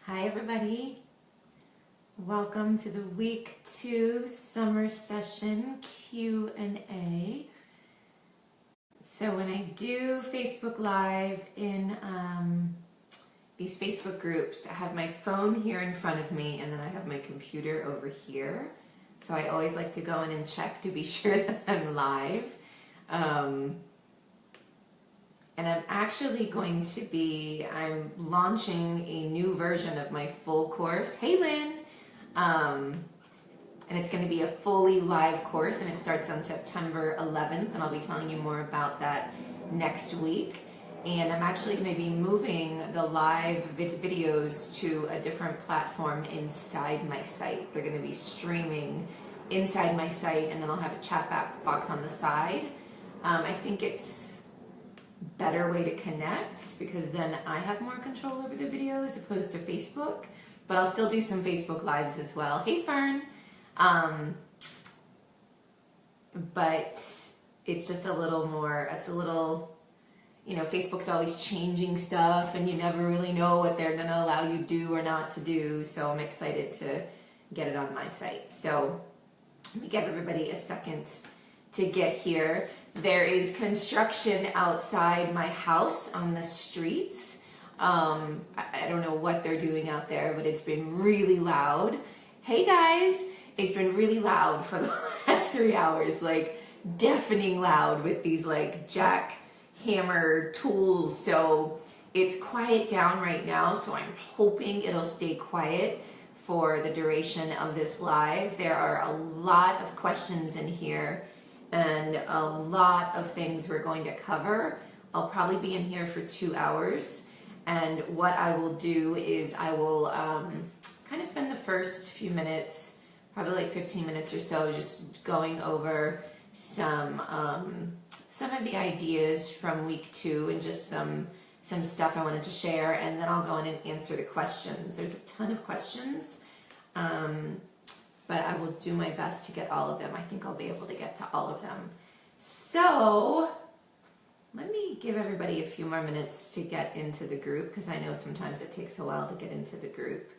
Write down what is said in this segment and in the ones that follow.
Hi everybody, welcome to the week 2 summer session Q&A. So when I do Facebook Live in these Facebook groups, I have my phone here in front of me and then I have my computer over here. So I always like to go in and check to be sure that I'm live. And I'm actually going to I'm launching a new version of my full course. Hey Lynn! And it's going to be a fully live course and it starts on September 11th and I'll be telling you more about that next week. And I'm actually going to be moving the live videos to a different platform inside my site. They're going to be streaming inside my site and then I'll have a chat box on the side. I think it's better way to connect because then I have more control over the video as opposed to Facebook, but I'll still do some Facebook Lives as well. Hey Fern! But it's just a little more, Facebook's always changing stuff and you never really know what they're going to allow you to do or not to do, so I'm excited to get it on my site. So let me give everybody a second to get here. There is construction outside my house on the streets. I don't know what they're doing out there, but it's been really loud. Hey guys, it's been really loud for the last 3 hours, like deafening loud with these like jackhammer tools. So it's quiet down right now, so I'm hoping it'll stay quiet for the duration of this live. There are a lot of questions in here and a lot of things we're going to cover. I'll probably be in here for 2 hours, and what I will do is I will kind of spend the first few minutes, probably like 15 minutes or so, just going over some of the ideas from week 2 and just some stuff I wanted to share, and then I'll go in and answer the questions. There's a ton of questions. But I will do my best to get all of them. I think I'll be able to get to all of them. So let me give everybody a few more minutes to get into the group because I know sometimes it takes a while to get into the group.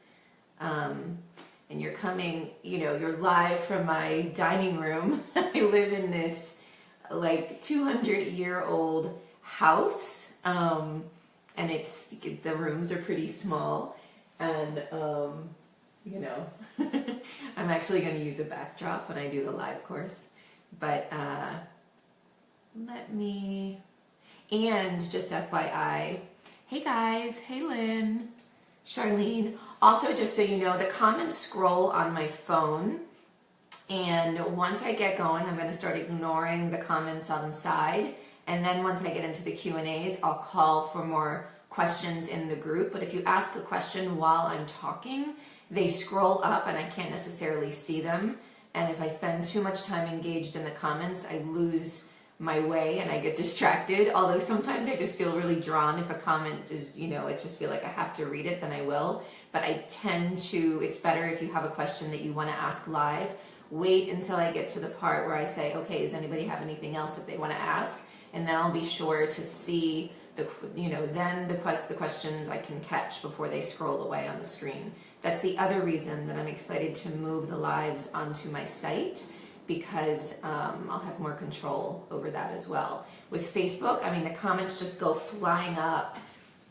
And you're coming, you're live from my dining room. I live in this like 200-year-old house, and the rooms are pretty small, and I'm actually going to use a backdrop when I do the live course, but and just FYI, hey guys, hey Lynn, Charlene, also just so you know, the comments scroll on my phone, and once I get going, I'm going to start ignoring the comments on the side, and then once I get into the Q&As, I'll call for more questions in the group. But if you ask a question while I'm talking, they scroll up and I can't necessarily see them, and if I spend too much time engaged in the comments, I lose my way and I get distracted. Although sometimes I just feel really drawn if a comment is, I just feel like I have to read it, then I will. But I tend to, it's better if you have a question that you want to ask live, wait until I get to the part where I say, okay, does anybody have anything else that they want to ask? And then I'll be sure to see the questions I can catch before they scroll away on the screen. That's the other reason that I'm excited to move the lives onto my site, because I'll have more control over that as well. With Facebook, the comments just go flying up,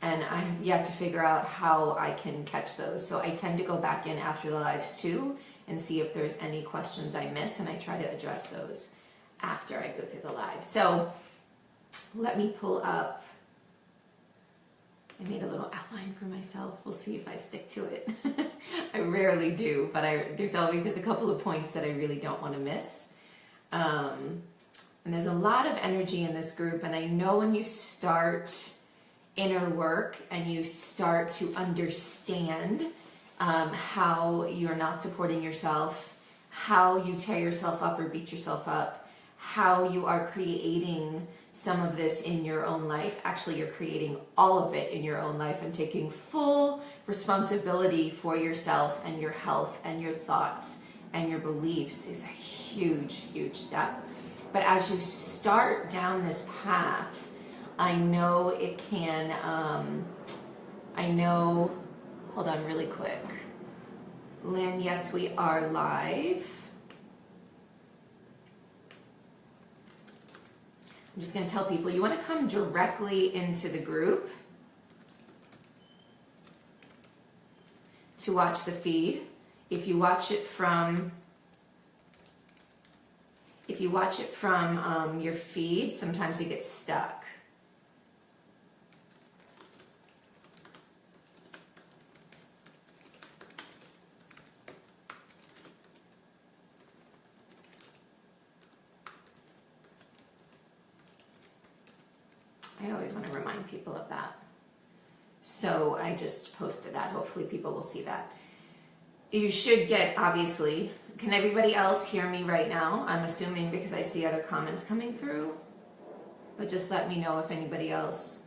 and I have yet to figure out how I can catch those. So I tend to go back in after the lives too and see if there's any questions I missed, and I try to address those after I go through the live. So let me pull up. I made a little outline for myself. We'll see if I stick to it. I rarely do, but there's a couple of points that I really don't want to miss. And there's a lot of energy in this group, and I know when you start inner work and you start to understand how you're not supporting yourself, how you tear yourself up or beat yourself up, how you are creating some of this in your own life. Actually, you're creating all of it in your own life and taking full responsibility for yourself and your health and your thoughts and your beliefs is a huge, huge step. But as you start down this path, I know it can, hold on really quick. Lynn, yes, we are live. I'm just going to tell people, you want to come directly into the group to watch the feed. If you watch it from your feed, sometimes it gets stuck. I always want to remind people of that. So I just posted that. Hopefully people will see that. You should get, obviously, can everybody else hear me right now? I'm assuming because I see other comments coming through. But just let me know if anybody else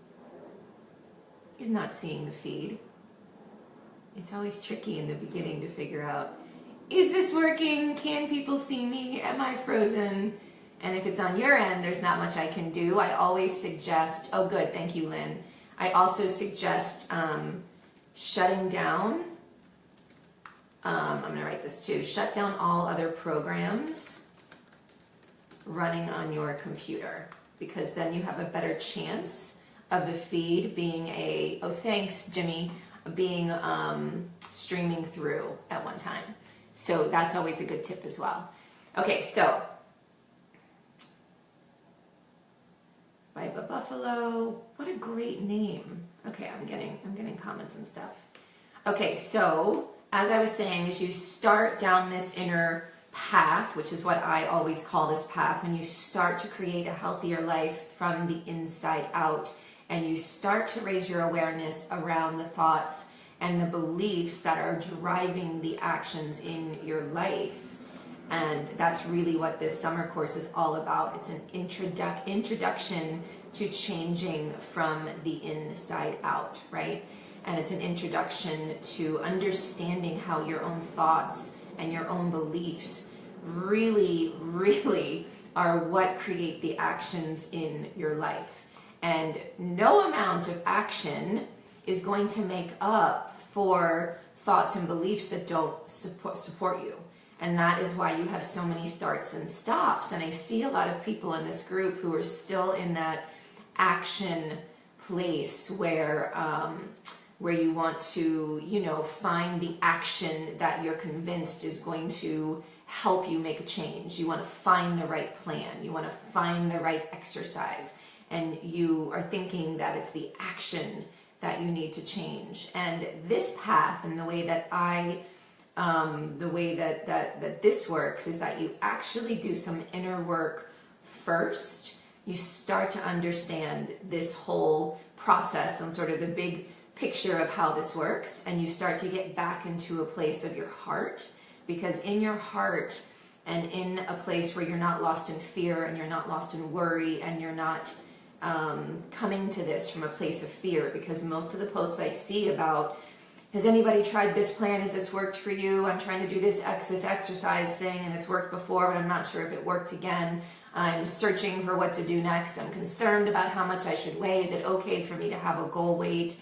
is not seeing the feed. It's always tricky in the beginning to figure out, is this working? Can people see me? Am I frozen? And if it's on your end, there's not much I can do. I always suggest, oh good, thank you, Lynn. I also suggest shutting down, I'm gonna write this too, shut down all other programs running on your computer, because then you have a better chance of the feed being oh thanks Jimmy, being streaming through at one time. So that's always a good tip as well. Okay, so Biba Buffalo, what a great name. Okay, I'm getting comments and stuff. Okay, so as I was saying, as you start down this inner path, which is what I always call this path, when you start to create a healthier life from the inside out, and you start to raise your awareness around the thoughts and the beliefs that are driving the actions in your life. And that's really what this summer course is all about. It's an introduction to changing from the inside out, right? And it's an introduction to understanding how your own thoughts and your own beliefs really, really are what create the actions in your life. And no amount of action is going to make up for thoughts and beliefs that don't support you. And that is why you have so many starts and stops. And I see a lot of people in this group who are still in that action place where you want to, find the action that you're convinced is going to help you make a change. You want to find the right plan. You want to find the right exercise. And you are thinking that it's the action that you need to change. And this path and the way that that this works is that you actually do some inner work first. You start to understand this whole process and sort of the big picture of how this works, and you start to get back into a place of your heart, because in your heart and in a place where you're not lost in fear and you're not lost in worry and you're not coming to this from a place of fear, because most of the posts I see about, has anybody tried this plan? Has this worked for you? I'm trying to do this exercise thing and it's worked before, but I'm not sure if it worked again. I'm searching for what to do next. I'm concerned about how much I should weigh. Is it okay for me to have a goal weight?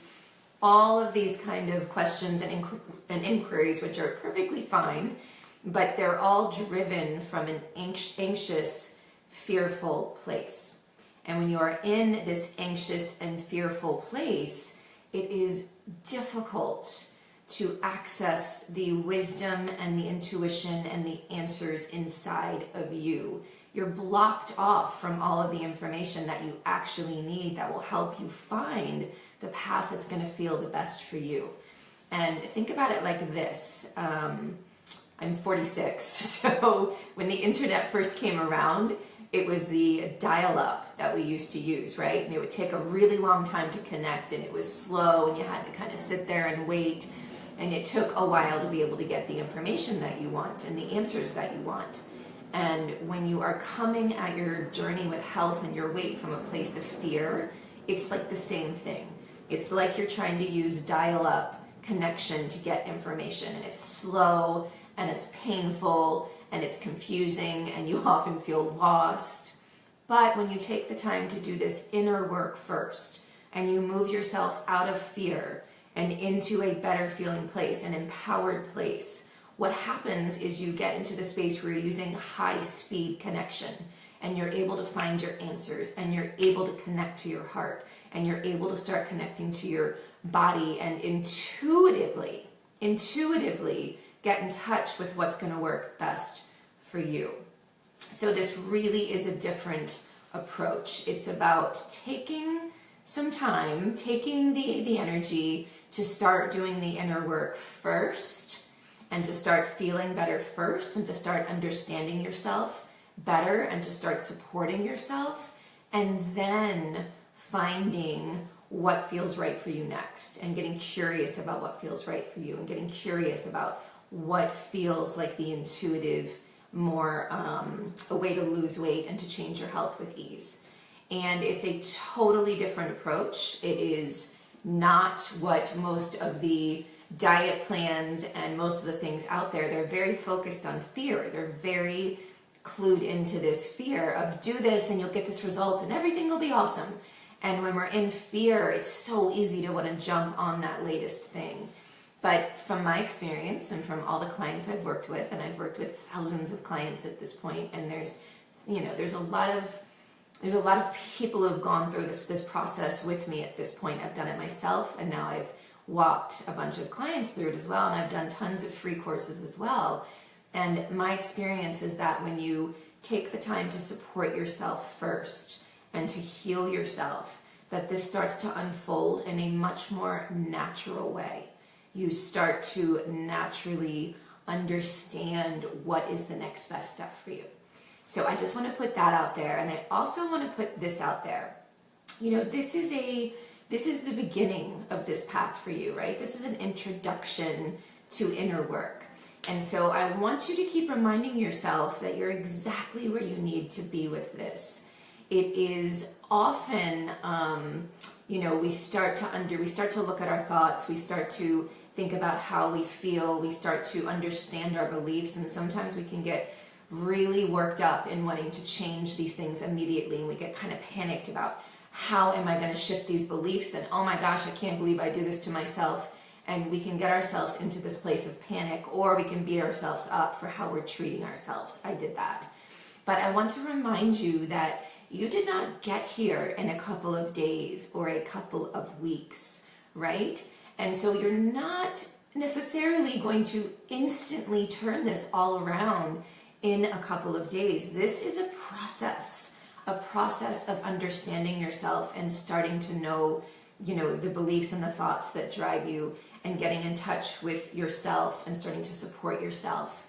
All of these kind of questions and inquiries, which are perfectly fine, but they're all driven from an anxious, fearful place. And when you are in this anxious and fearful place, it is difficult to access the wisdom and the intuition and the answers inside of you. You're blocked off from all of the information that you actually need that will help you find the path that's going to feel the best for you. And think about it like this. I'm 46, so when the internet first came around, it was the dial-up that we used to use, right? And it would take a really long time to connect, and it was slow, and you had to kind of sit there and wait, and it took a while to be able to get the information that you want and the answers that you want. And when you are coming at your journey with health and your weight from a place of fear, it's like the same thing. It's like you're trying to use dial-up connection to get information, and it's slow, and it's painful, and it's confusing, and you often feel lost. But when you take the time to do this inner work first, and you move yourself out of fear, and into a better feeling place, an empowered place, what happens is you get into the space where you're using high speed connection, and you're able to find your answers, and you're able to connect to your heart, and you're able to start connecting to your body and intuitively get in touch with what's going to work best for you. So this really is a different approach. It's about taking some time, taking the energy to start doing the inner work first, and to start feeling better first, and to start understanding yourself better, and to start supporting yourself, and then finding what feels right for you next, and getting curious about what feels right for you, and getting curious about what feels like the intuitive, more a way to lose weight and to change your health with ease. And it's a totally different approach. It is not what most of the diet plans and most of the things out there, they're very focused on fear. They're very clued into this fear of do this and you'll get this result and everything will be awesome. And when we're in fear, it's so easy to want to jump on that latest thing. But from my experience and from all the clients I've worked with, and I've worked with thousands of clients at this point, and there's a lot of people who have gone through this process with me at this point. I've done it myself, and now I've walked a bunch of clients through it as well, and I've done tons of free courses as well. And my experience is that when you take the time to support yourself first and to heal yourself, that this starts to unfold in a much more natural way. You start to naturally understand what is the next best step for you. So I just want to put that out there, and I also want to put this out there. This is the beginning of this path for you, right? This is an introduction to inner work. And so I want you to keep reminding yourself that you're exactly where you need to be with this. It is often, we start to look at our thoughts, we start to think about how we feel, we start to understand our beliefs, and sometimes we can get really worked up in wanting to change these things immediately, and we get kind of panicked about how am I going to shift these beliefs, and oh my gosh, I can't believe I do this to myself. And we can get ourselves into this place of panic, or we can beat ourselves up for how we're treating ourselves. I did that. But I want to remind you that you did not get here in a couple of days or a couple of weeks, right? And so you're not necessarily going to instantly turn this all around in a couple of days. This is a process of understanding yourself and starting to know, the beliefs and the thoughts that drive you, and getting in touch with yourself and starting to support yourself.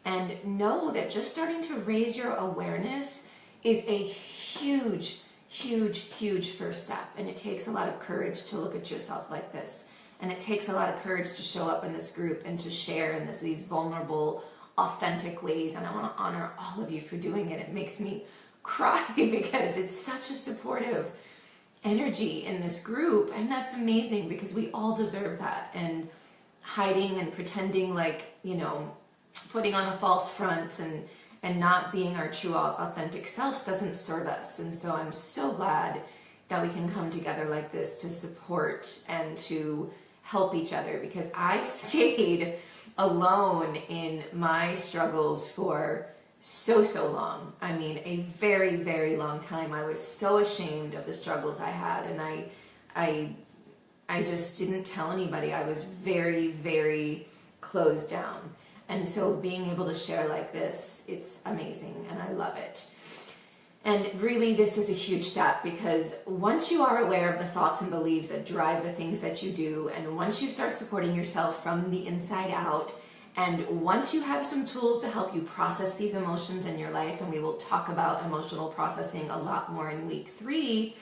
And know that just starting to raise your awareness is a huge, huge, huge first step. And it takes a lot of courage to look at yourself like this. And it takes a lot of courage to show up in this group and to share in these vulnerable, authentic ways. And I want to honor all of you for doing it. It makes me cry because it's such a supportive energy in this group, and that's amazing because we all deserve that. And hiding and pretending like, putting on a false front and not being our true authentic selves doesn't serve us. And so I'm so glad that we can come together like this to support and to help each other, because I stayed alone in my struggles for so long. I mean, a very, very long time. I was so ashamed of the struggles I had, and I just didn't tell anybody. I was very, very closed down. And so being able to share like this, it's amazing, and I love it. And really, this is a huge step, because once you are aware of the thoughts and beliefs that drive the things that you do, and once you start supporting yourself from the inside out, and once you have some tools to help you process these emotions in your life, and we will talk about emotional processing a lot more in week 3,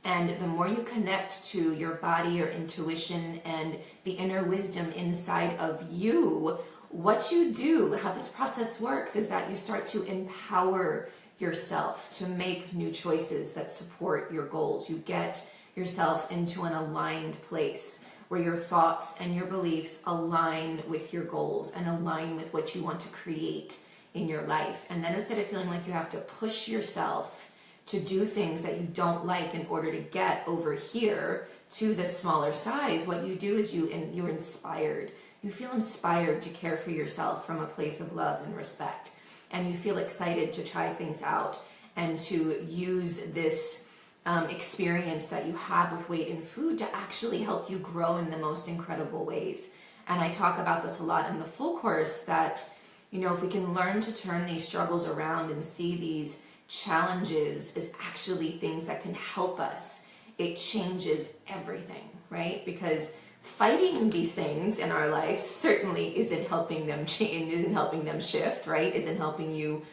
and the more you connect to your body, your intuition, and the inner wisdom inside of you, what you do, how this process works, is that you start to empower yourself to make new choices that support your goals. You get yourself into an aligned place where your thoughts and your beliefs align with your goals and align with what you want to create in your life. And then instead of feeling like you have to push yourself to do things that you don't like in order to get over here to the smaller size, what you do is you're inspired. You feel inspired to care for yourself from a place of love and respect. And you feel excited to try things out and to use this experience that you have with weight and food to actually help you grow in the most incredible ways. And I talk about this a lot in the full course that, you know, if we can learn to turn these struggles around and see these challenges as actually things that can help us, it changes everything, right? Because fighting these things in our life certainly isn't helping them change, isn't helping them shift, right? Isn't helping you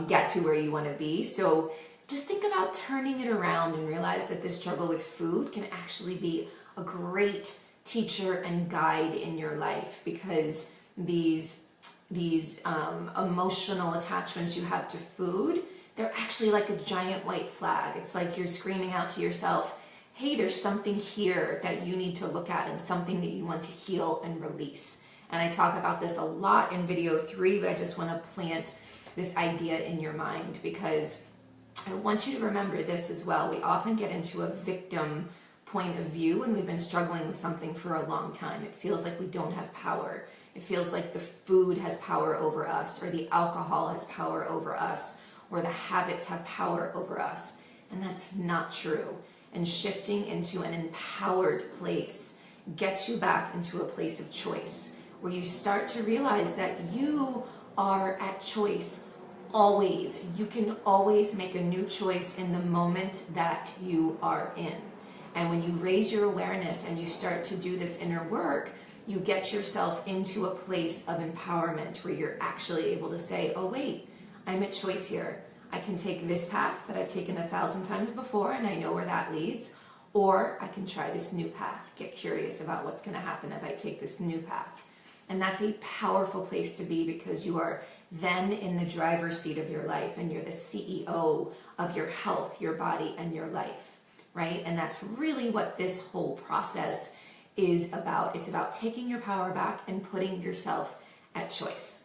get to where you want to be. So just think about turning it around and realize that this struggle with food can actually be a great teacher and guide in your life, because these emotional attachments you have to food, they're actually like a giant white flag. It's like you're screaming out to yourself, hey, there's something here that you need to look at and something that you want to heal and release. And I talk about this a lot in video 3, but I just want to plant this idea in your mind, because I want you to remember this as well. We often get into a victim point of view when we've been struggling with something for a long time. It feels like we don't have power. It feels like the food has power over us, or the alcohol has power over us, or the habits have power over us. And that's not true. And shifting into an empowered place gets you back into a place of choice, where you start to realize that you are at choice always. You can always make a new choice in the moment that you are in. And when you raise your awareness and you start to do this inner work, you get yourself into a place of empowerment where you're actually able to say, oh wait, I'm at choice here. I can take this path that I've taken 1,000 times before and I know where that leads, or I can try this new path, get curious about what's going to happen if I take this new path. And that's a powerful place to be, because you are then in the driver's seat of your life and you're the CEO of your health, your body, and your life, right? And that's really what this whole process is about. It's about taking your power back and putting yourself at choice.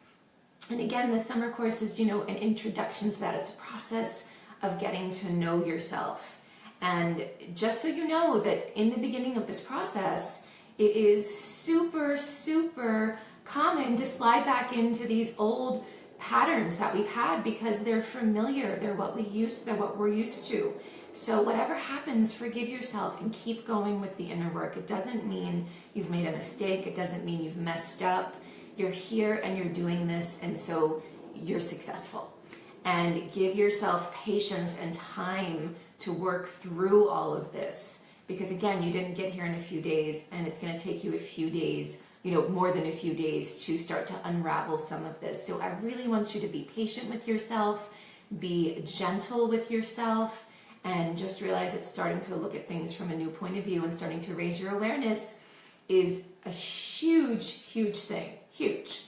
And again, the summer course is, an introduction to that. It's a process of getting to know yourself. And just so you know that in the beginning of this process, it is super, super common to slide back into these old patterns that we've had, because they're familiar. They're what we're used to. So whatever happens, forgive yourself and keep going with the inner work. It doesn't mean you've made a mistake. It doesn't mean you've messed up. You're here and you're doing this, and so you're successful. And give yourself patience and time to work through all of this, because again, you didn't get here in a few days, and it's going to take you a few days, more than a few days, to start to unravel some of this. So I really want you to be patient with yourself, be gentle with yourself, and just realize that starting to look at things from a new point of view and starting to raise your awareness is a huge, huge thing. Huge.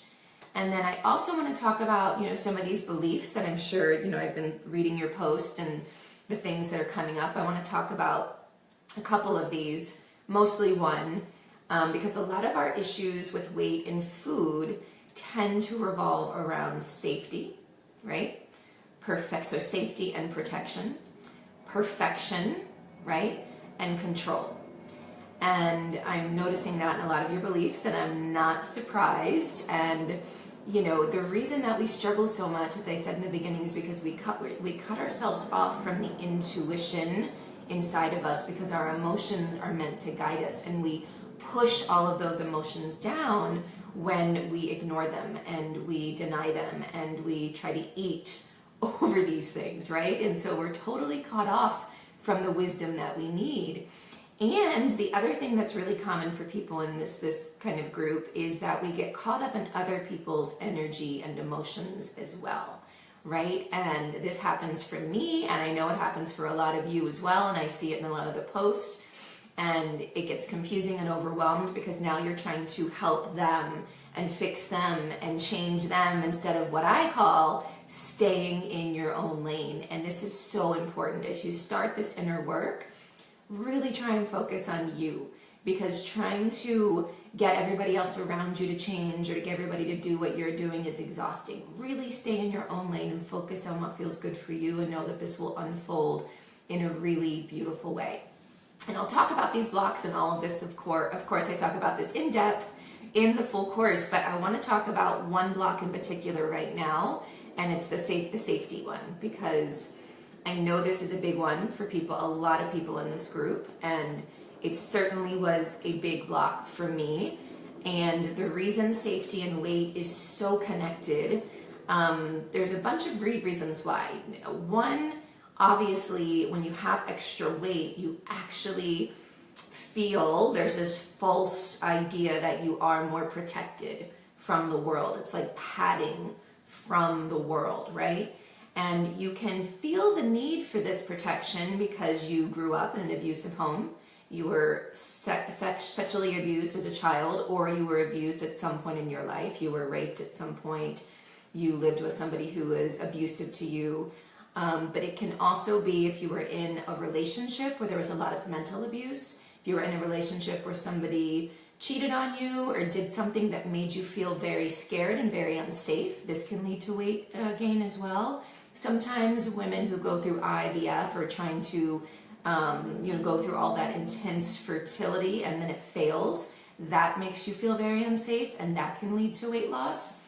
And then I also want to talk about, some of these beliefs that I'm sure, I've been reading your post and the things that are coming up. I want to talk about a couple of these, mostly one, because a lot of our issues with weight and food tend to revolve around safety, right? So safety and protection, perfection, right? And control. And I'm noticing that in a lot of your beliefs, and I'm not surprised. And, the reason that we struggle so much, as I said in the beginning, is because we cut ourselves off from the intuition inside of us, because our emotions are meant to guide us. And we push all of those emotions down when we ignore them and we deny them and we try to eat over these things, right? And so we're totally caught off from the wisdom that we need. And the other thing that's really common for people in this kind of group is that we get caught up in other people's energy and emotions as well, right? And this happens for me, and I know it happens for a lot of you as well, and I see it in a lot of the posts, and it gets confusing and overwhelmed, because now you're trying to help them and fix them and change them, instead of what I call staying in your own lane. And this is so important. As you start this inner work, really try and focus on you, because trying to get everybody else around you to change or to get everybody to do what you're doing is exhausting. Really stay in your own lane and focus on what feels good for you, and know that this will unfold in a really beautiful way. And I'll talk about these blocks and all of this, of course I talk about this in depth in the full course, but I want to talk about one block in particular right now, and it's the safety one, because I know this is a big one for people, a lot of people in this group, and it certainly was a big block for me. And the reason safety and weight is so connected, there's a bunch of reasons why. One, obviously, when you have extra weight, you actually feel there's this false idea that you are more protected from the world. It's like padding from the world, right? And you can feel the need for this protection because you grew up in an abusive home. You were sexually abused as a child, or you were abused at some point in your life. You were raped at some point. You lived with somebody who was abusive to you. But it can also be if you were in a relationship where there was a lot of mental abuse, if you were in a relationship where somebody cheated on you or did something that made you feel very scared and very unsafe, this can lead to weight gain as well. Sometimes women who go through IVF are trying to go through all that intense fertility and then it fails. That makes you feel very unsafe, and that can lead to weight loss.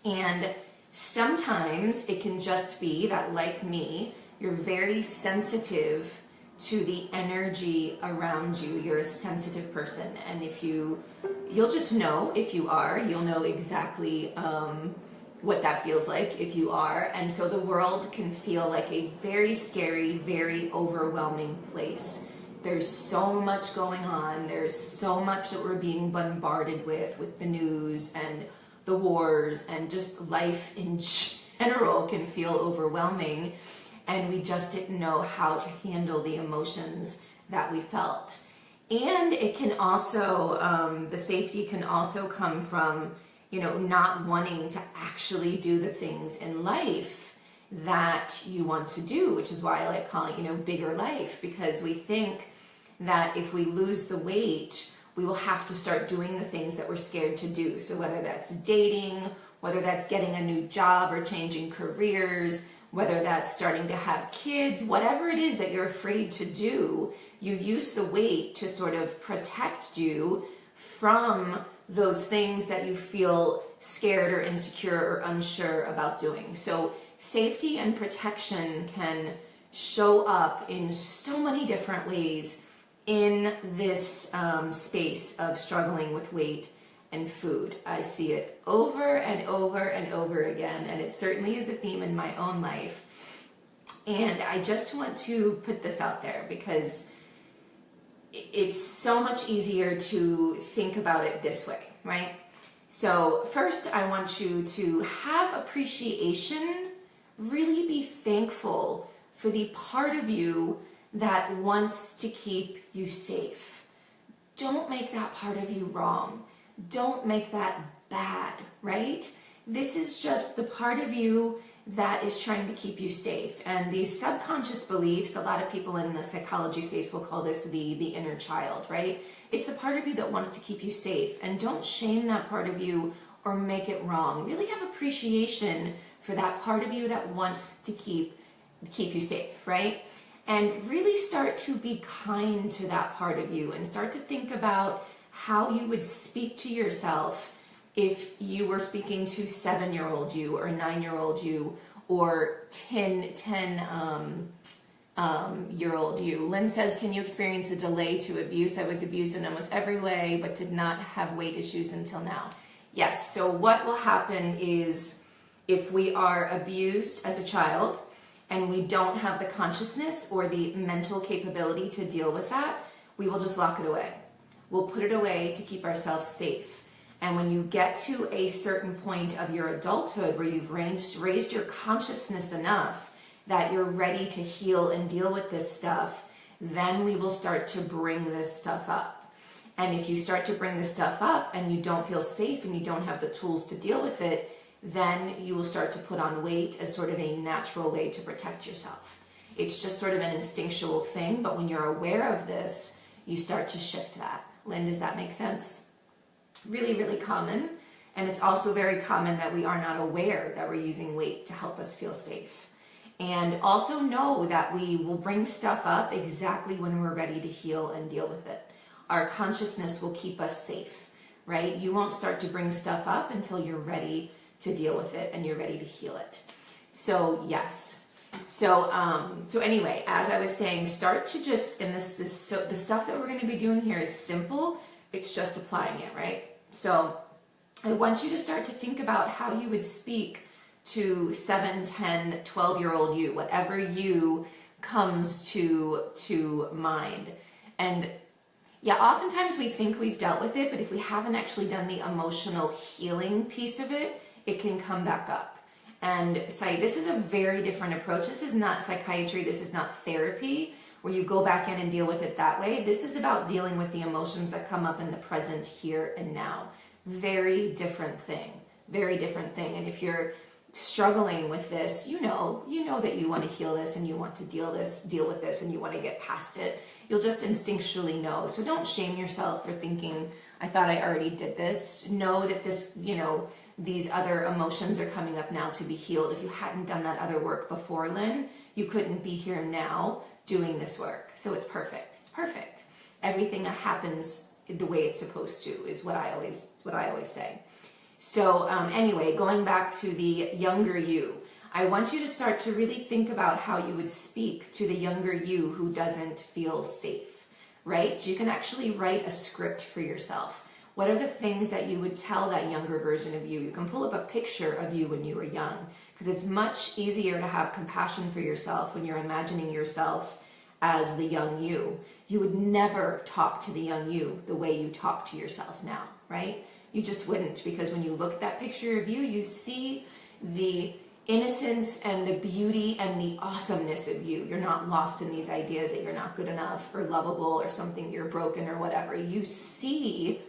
And sometimes it can just be that, like me, you're very sensitive to the energy around you. You're a sensitive person, and you'll just know if you are, you'll know exactly what that feels like if you are. And so the world can feel like a very scary, very overwhelming place. There's so much going on. There's so much that we're being bombarded with the news and the wars, and just life in general can feel overwhelming, and we just didn't know how to handle the emotions that we felt. And it can also, the safety can also come from, not wanting to actually do the things in life that you want to do, which is why I like calling it, bigger life, because we think that if we lose the weight, we will have to start doing the things that we're scared to do. So whether that's dating, whether that's getting a new job or changing careers, whether that's starting to have kids, whatever it is that you're afraid to do, you use the weight to sort of protect you from those things that you feel scared or insecure or unsure about doing. So safety and protection can show up in so many different ways in this space of struggling with weight and food. I see it over and over and over again, and it certainly is a theme in my own life. And I just want to put this out there because it's so much easier to think about it this way, right? So first, I want you to have appreciation, really be thankful for the part of you that wants to keep you safe. Don't make that part of you wrong. Don't make that bad, right? This is just the part of you that is trying to keep you safe. And these subconscious beliefs, a lot of people in the psychology space will call this the inner child, right? It's the part of you that wants to keep you safe. And don't shame that part of you or make it wrong. Really have appreciation for that part of you that wants to keep you safe, right? And really start to be kind to that part of you and start to think about how you would speak to yourself if you were speaking to 7-year-old you or 9-year-old you or 10-year-old you. Lynn says, can you experience a delay to abuse? I was abused in almost every way, but did not have weight issues until now. Yes, so what will happen is if we are abused as a child and we don't have the consciousness or the mental capability to deal with that, we will just lock it away. We'll put it away to keep ourselves safe. And when you get to a certain point of your adulthood where you've raised your consciousness enough that you're ready to heal and deal with this stuff, then we will start to bring this stuff up. And if you start to bring this stuff up and you don't feel safe and you don't have the tools to deal with it, then you will start to put on weight as sort of a natural way to protect yourself. It's just sort of an instinctual thing, but when you're aware of this, you start to shift that. Lynn, does that make sense? Really, really common. And it's also very common that we are not aware that we're using weight to help us feel safe. And also know that we will bring stuff up exactly when we're ready to heal and deal with it. Our consciousness will keep us safe, right? You won't start to bring stuff up until you're ready to deal with it and you're ready to heal it. So yes. So anyway, as I was saying, start to just, and this is so, the stuff that we're going to be doing here is simple. It's just applying it, right? So I want you to start to think about how you would speak to 7, 10, 12-year-old you, whatever you comes to mind. And yeah, oftentimes we think we've dealt with it, but if we haven't actually done the emotional healing piece of it, it can come back up. And this is a very different approach. This is not psychiatry. This is not therapy where you go back in and deal with it that way. This is about dealing with the emotions that come up in the present here and now. Very different thing. Very different thing. And if you're struggling with this, you know that you want to heal this and you want to deal with this and you want to get past it. You'll just instinctually know. So don't shame yourself for thinking, I thought I already did this. Know that this, these other emotions are coming up now to be healed. If you hadn't done that other work before, Lynn, you couldn't be here now doing this work. So it's perfect. It's perfect. Everything that happens the way it's supposed to is what I always say. So anyway, going back to the younger you, I want you to start to really think about how you would speak to the younger you who doesn't feel safe, right? You can actually write a script for yourself. What are the things that you would tell that younger version of you? You can pull up a picture of you when you were young, because it's much easier to have compassion for yourself when you're imagining yourself as the young you. You would never talk to the young you the way you talk to yourself now, right? You just wouldn't, because when you look at that picture of you, you see the innocence and the beauty and the awesomeness of you. You're not lost in these ideas that you're not good enough or lovable or something, you're broken or whatever. You see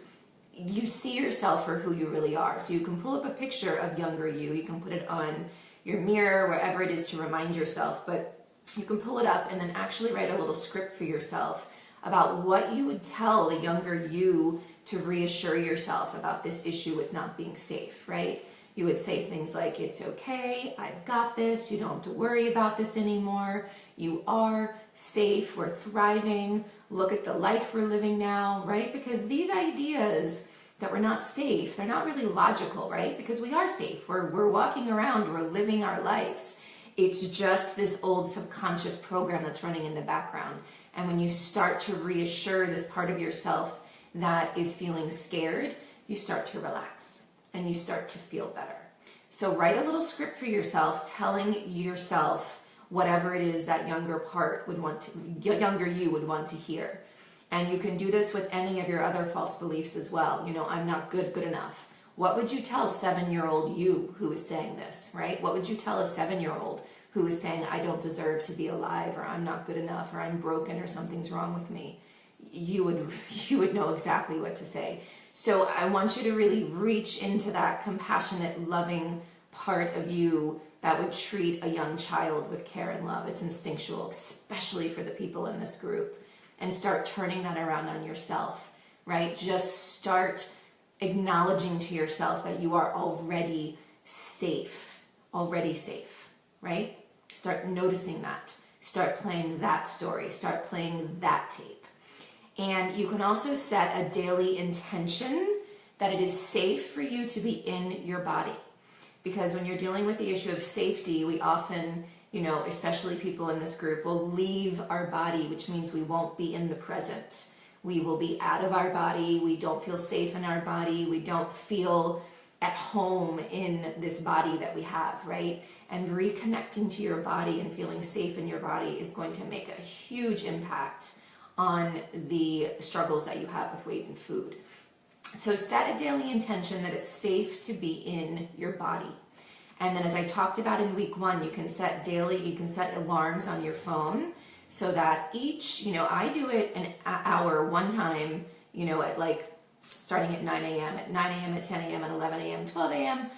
yourself for who you really are. So you can pull up a picture of younger you. You can put it on your mirror, wherever it is to remind yourself, but you can pull it up and then actually write a little script for yourself about what you would tell the younger you to reassure yourself about this issue with not being safe, right? You would say things like, it's okay, I've got this, you don't have to worry about this anymore, you are safe, we're thriving, look at the life we're living now, right? Because these ideas that we're not safe, they're not really logical, right? Because we are safe, we're walking around, we're living our lives. It's just this old subconscious program that's running in the background. And when you start to reassure this part of yourself that is feeling scared, you start to relax and you start to feel better. So write a little script for yourself, telling yourself whatever it is that younger you would want to hear. And you can do this with any of your other false beliefs as well. I'm not good enough. What would you tell 7-year-old you who is saying this, right? What would you tell a 7-year-old who is saying, I don't deserve to be alive, or I'm not good enough, or I'm broken, or something's wrong with me? You would know exactly what to say. So I want you to really reach into that compassionate, loving part of you that would treat a young child with care and love. It's instinctual, especially for the people in this group. And start turning that around on yourself, right? Just start acknowledging to yourself that you are already safe, right? Start noticing that. Start playing that story. Start playing that tape. And you can also set a daily intention that it is safe for you to be in your body. Because when you're dealing with the issue of safety, we often, especially people in this group, will leave our body, which means we won't be in the present. We will be out of our body. We don't feel safe in our body. We don't feel at home in this body that we have, right? And reconnecting to your body and feeling safe in your body is going to make a huge impact on the struggles that you have with weight and food. So set a daily intention that it's safe to be in your body. And then, as I talked about in week 1, you can set alarms on your phone so that each, I do it an hour one time, at starting at 9 a.m., at 9 a.m., at 10 a.m., at 11 a.m., 12 a.m.,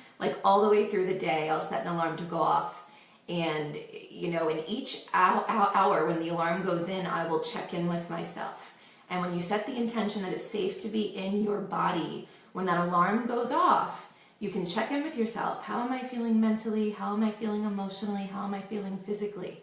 all the way through the day. I'll set an alarm to go off. And, in each hour when the alarm goes in, I will check in with myself. And when you set the intention that it's safe to be in your body, when that alarm goes off, You can check in with yourself. How am I feeling mentally? How am I feeling emotionally? How am I feeling physically?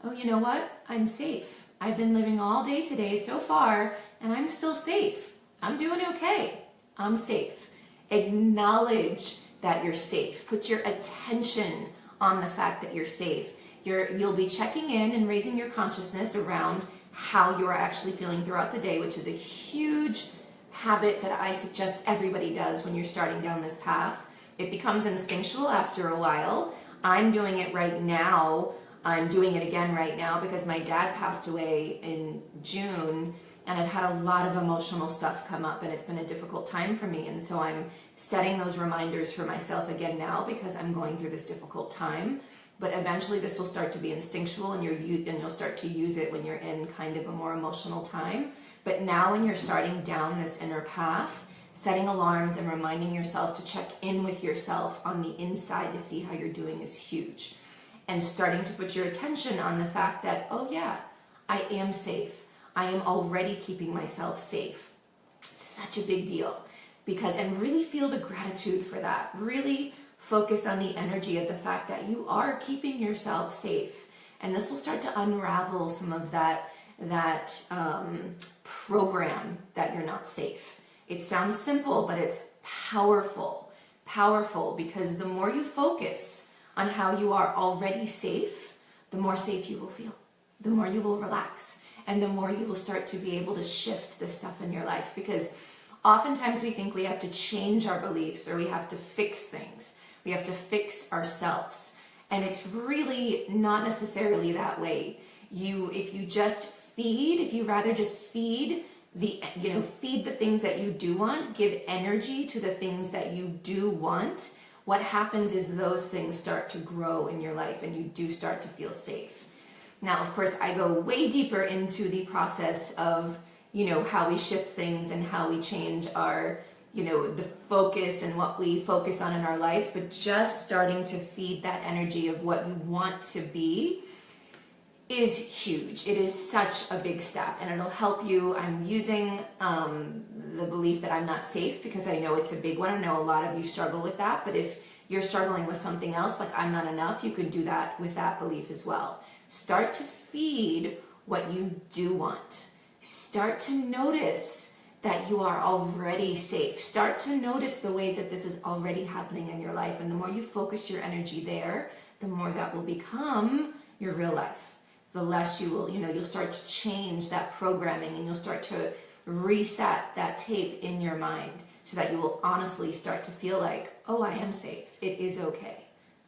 Oh, you know what? I'm safe. I've been living all day today so far, and I'm still safe. I'm doing okay. I'm safe. Acknowledge that you're safe. Put your attention on the fact that you're safe. You'll be checking in and raising your consciousness around how you are actually feeling throughout the day, which is a huge habit that I suggest everybody does when you're starting down this path. It becomes instinctual after a while. I'm doing it right now. I'm doing it again right now because my dad passed away in June, and I've had a lot of emotional stuff come up, and it's been a difficult time for me. And so I'm setting those reminders for myself again now because I'm going through this difficult time. But eventually this will start to be instinctual, and you'll start to use it when you're in kind of a more emotional time. But now when you're starting down this inner path, setting alarms and reminding yourself to check in with yourself on the inside to see how you're doing is huge. And starting to put your attention on the fact that, oh yeah, I am safe. I am already keeping myself safe. It's such a big deal and really feel the gratitude for that. Really focus on the energy of the fact that you are keeping yourself safe. And this will start to unravel some of that program that you're not safe. It sounds simple, but it's powerful because the more you focus on how you are already safe, the more safe you will feel, the more you will relax, and the more you will start to be able to shift the stuff in your life. Because oftentimes we think we have to change our beliefs or we have to fix things. We have to fix ourselves. And it's really not necessarily that way. If you rather just feed the things that you do want, give energy to the things that you do want, what happens is those things start to grow in your life and you do start to feel safe. Now, of course, I go way deeper into the process of, how we shift things and how we change our, the focus and what we focus on in our lives, but just starting to feed that energy of what you want to be is huge. It is such a big step, and it'll help you. I'm using the belief that I'm not safe because I know it's a big one. I know a lot of you struggle with that, but if you're struggling with something else, like I'm not enough, you could do that with that belief as well. Start to feed what you do want. Start to notice that you are already safe. Start to notice the ways that this is already happening in your life, and the more you focus your energy there, the more that will become your real life. The less you will, you'll start to change that programming, and you'll start to reset that tape in your mind so that you will honestly start to feel like, oh, I am safe. It is okay.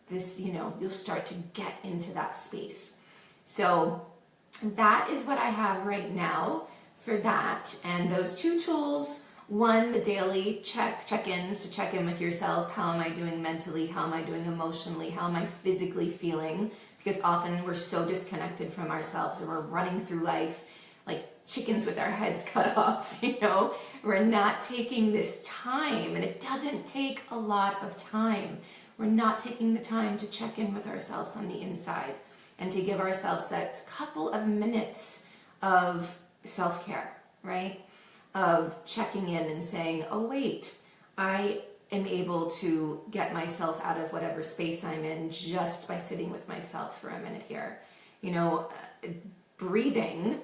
This, you'll start to get into that space. So that is what I have right now for that. And those two tools, one, the daily check-ins to check in with yourself. How am I doing mentally? How am I doing emotionally? How am I physically feeling? Because often we're so disconnected from ourselves, and we're running through life like chickens with our heads cut off, We're not taking this time, and it doesn't take a lot of time. We're not taking the time to check in with ourselves on the inside and to give ourselves that couple of minutes of self-care, right? Of checking in and saying, oh wait, I am able to get myself out of whatever space I'm in just by sitting with myself for a minute here. Breathing,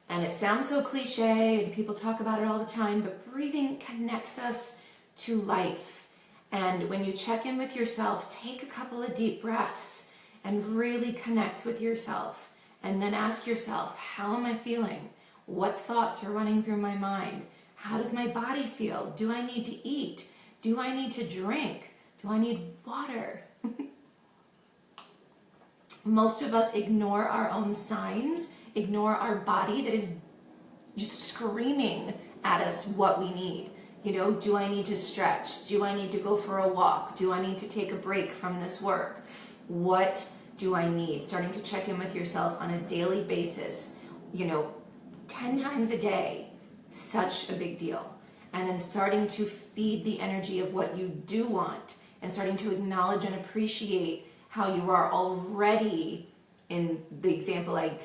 and it sounds so cliche and people talk about it all the time, but breathing connects us to life. And when you check in with yourself, take a couple of deep breaths and really connect with yourself. And then ask yourself, how am I feeling? What thoughts are running through my mind? How does my body feel? Do I need to eat? Do I need to drink? Do I need water? Most of us ignore our own signs, ignore our body that is just screaming at us what we need. Do I need to stretch? Do I need to go for a walk? Do I need to take a break from this work? What do I need? Starting to check in with yourself on a daily basis, 10 times a day, such a big deal. And then starting to feed the energy of what you do want, and starting to acknowledge and appreciate how you are already, in the example I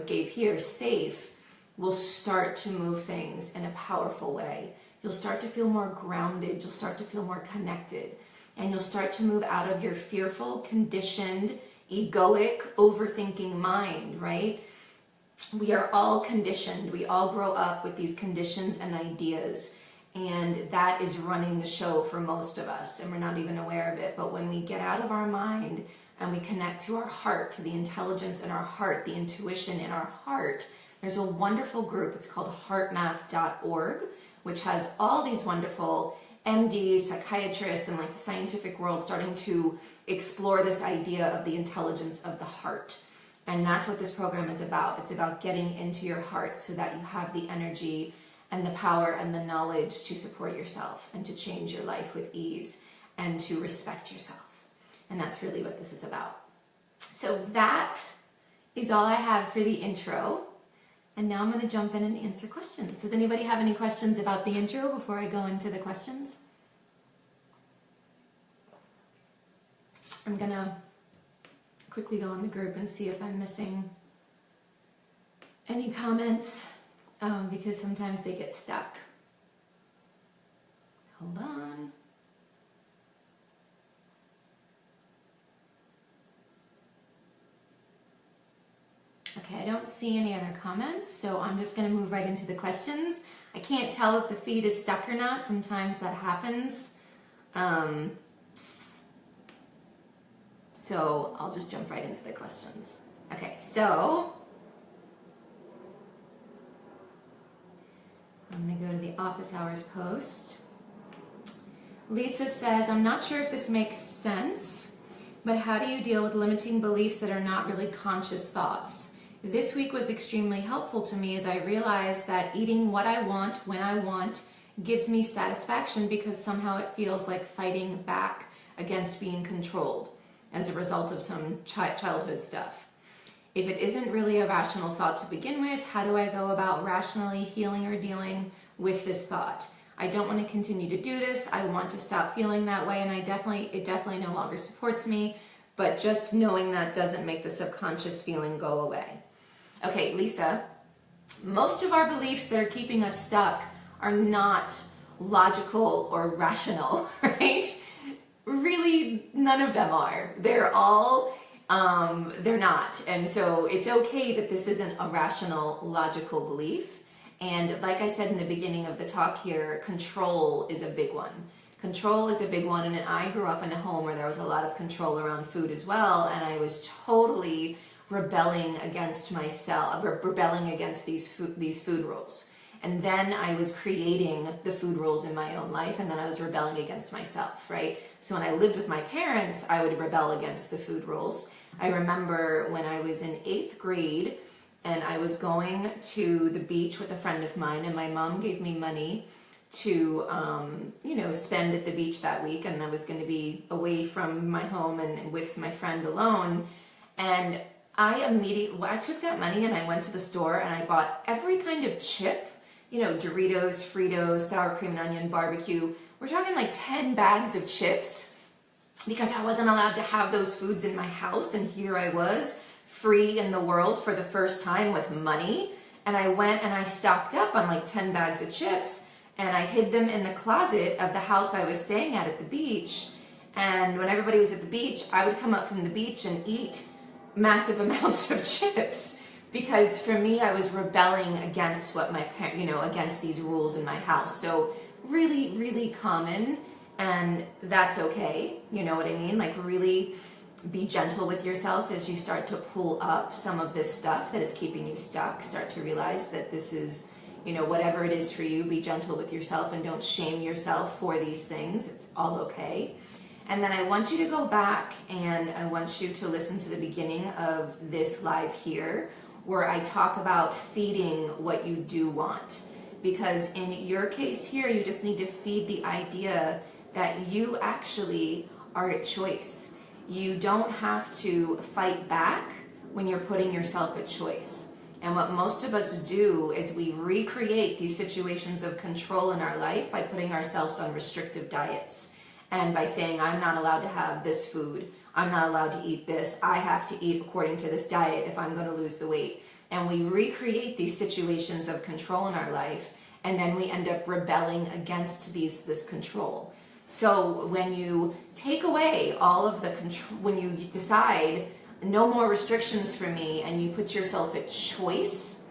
gave here, safe, will start to move things in a powerful way. you'll start to feel more grounded, you'll start to feel more connected, and you'll start to move out of your fearful, conditioned, egoic, overthinking mind, right? We are all conditioned. We all grow up with these conditions and ideas, and that is running the show for most of us, and we're not even aware of it. But when we get out of our mind and we connect to our heart, to the intelligence in our heart, the intuition in our heart, there's a wonderful group. It's called heartmath.org, which has all these wonderful MDs, psychiatrists, and like the scientific world starting to explore this idea of the intelligence of the heart. And that's what this program is about. It's about getting into your heart so that you have the energy and the power and the knowledge to support yourself and to change your life with ease and to respect yourself. And that's really what this is about. So that is all I have for the intro. And now I'm going to jump in and answer questions. Does anybody have any questions about the intro before I go into the questions? I'm going to quickly go on the group and see if I'm missing any comments, because sometimes they get stuck. Hold on. Okay, I don't see any other comments, so I'm just going to move right into the questions. I can't tell if the feed is stuck or not. Sometimes that happens. So I'll just jump right into the questions. Okay, so I'm going to go to the office hours post. Lisa says, I'm not sure if this makes sense, but how do you deal with limiting beliefs that are not really conscious thoughts? This week was extremely helpful to me as I realized that eating what I want when I want gives me satisfaction because somehow it feels like fighting back against being controlled as a result of some childhood stuff. If it isn't really a rational thought to begin with, how do I go about rationally healing or dealing with this thought? I don't want to continue to do this. I want to stop feeling that way, and it definitely no longer supports me, but just knowing that doesn't make the subconscious feeling go away. Okay, Lisa, most of our beliefs that are keeping us stuck are not logical or rational, right? Really, none of them are. They're all, they're not. And so it's okay that this isn't a rational, logical belief. And like I said in the beginning of the talk here, control is a big one. Control is a big one, and I grew up in a home where there was a lot of control around food as well, and I was totally rebelling against myself, rebelling against these food rules. And then I was creating the food rules in my own life, and then I was rebelling against myself, right? So when I lived with my parents, I would rebel against the food rules. I remember when I was in 8th grade, and I was going to the beach with a friend of mine, and my mom gave me money to, spend at the beach that week, and I was going to be away from my home and with my friend alone. And I took that money and I went to the store and I bought every kind of chip, Doritos, Fritos, sour cream and onion, barbecue. We're talking like 10 bags of chips because I wasn't allowed to have those foods in my house. And here I was, free in the world for the first time with money. And I went and I stocked up on like 10 bags of chips and I hid them in the closet of the house I was staying at the beach. And when everybody was at the beach, I would come up from the beach and eat massive amounts of chips. Because for me, I was rebelling against what my against these rules in my house. So really, really common, and that's okay. You know what I mean? Like really be gentle with yourself as you start to pull up some of this stuff that is keeping you stuck. Start to realize that this is, whatever it is for you, be gentle with yourself and don't shame yourself for these things. It's all okay. And then I want you to go back and I want you to listen to the beginning of this live here, where I talk about feeding what you do want. Because in your case here, you just need to feed the idea that you actually are at choice. You don't have to fight back when you're putting yourself at choice. And what most of us do is we recreate these situations of control in our life by putting ourselves on restrictive diets. And by saying, I'm not allowed to have this food. I'm not allowed to eat this. I have to eat according to this diet if I'm going to lose the weight. And we recreate these situations of control in our life. and then we end up rebelling against this control. So when you take away all of the control, when you decide no more restrictions for me and you put yourself at choice,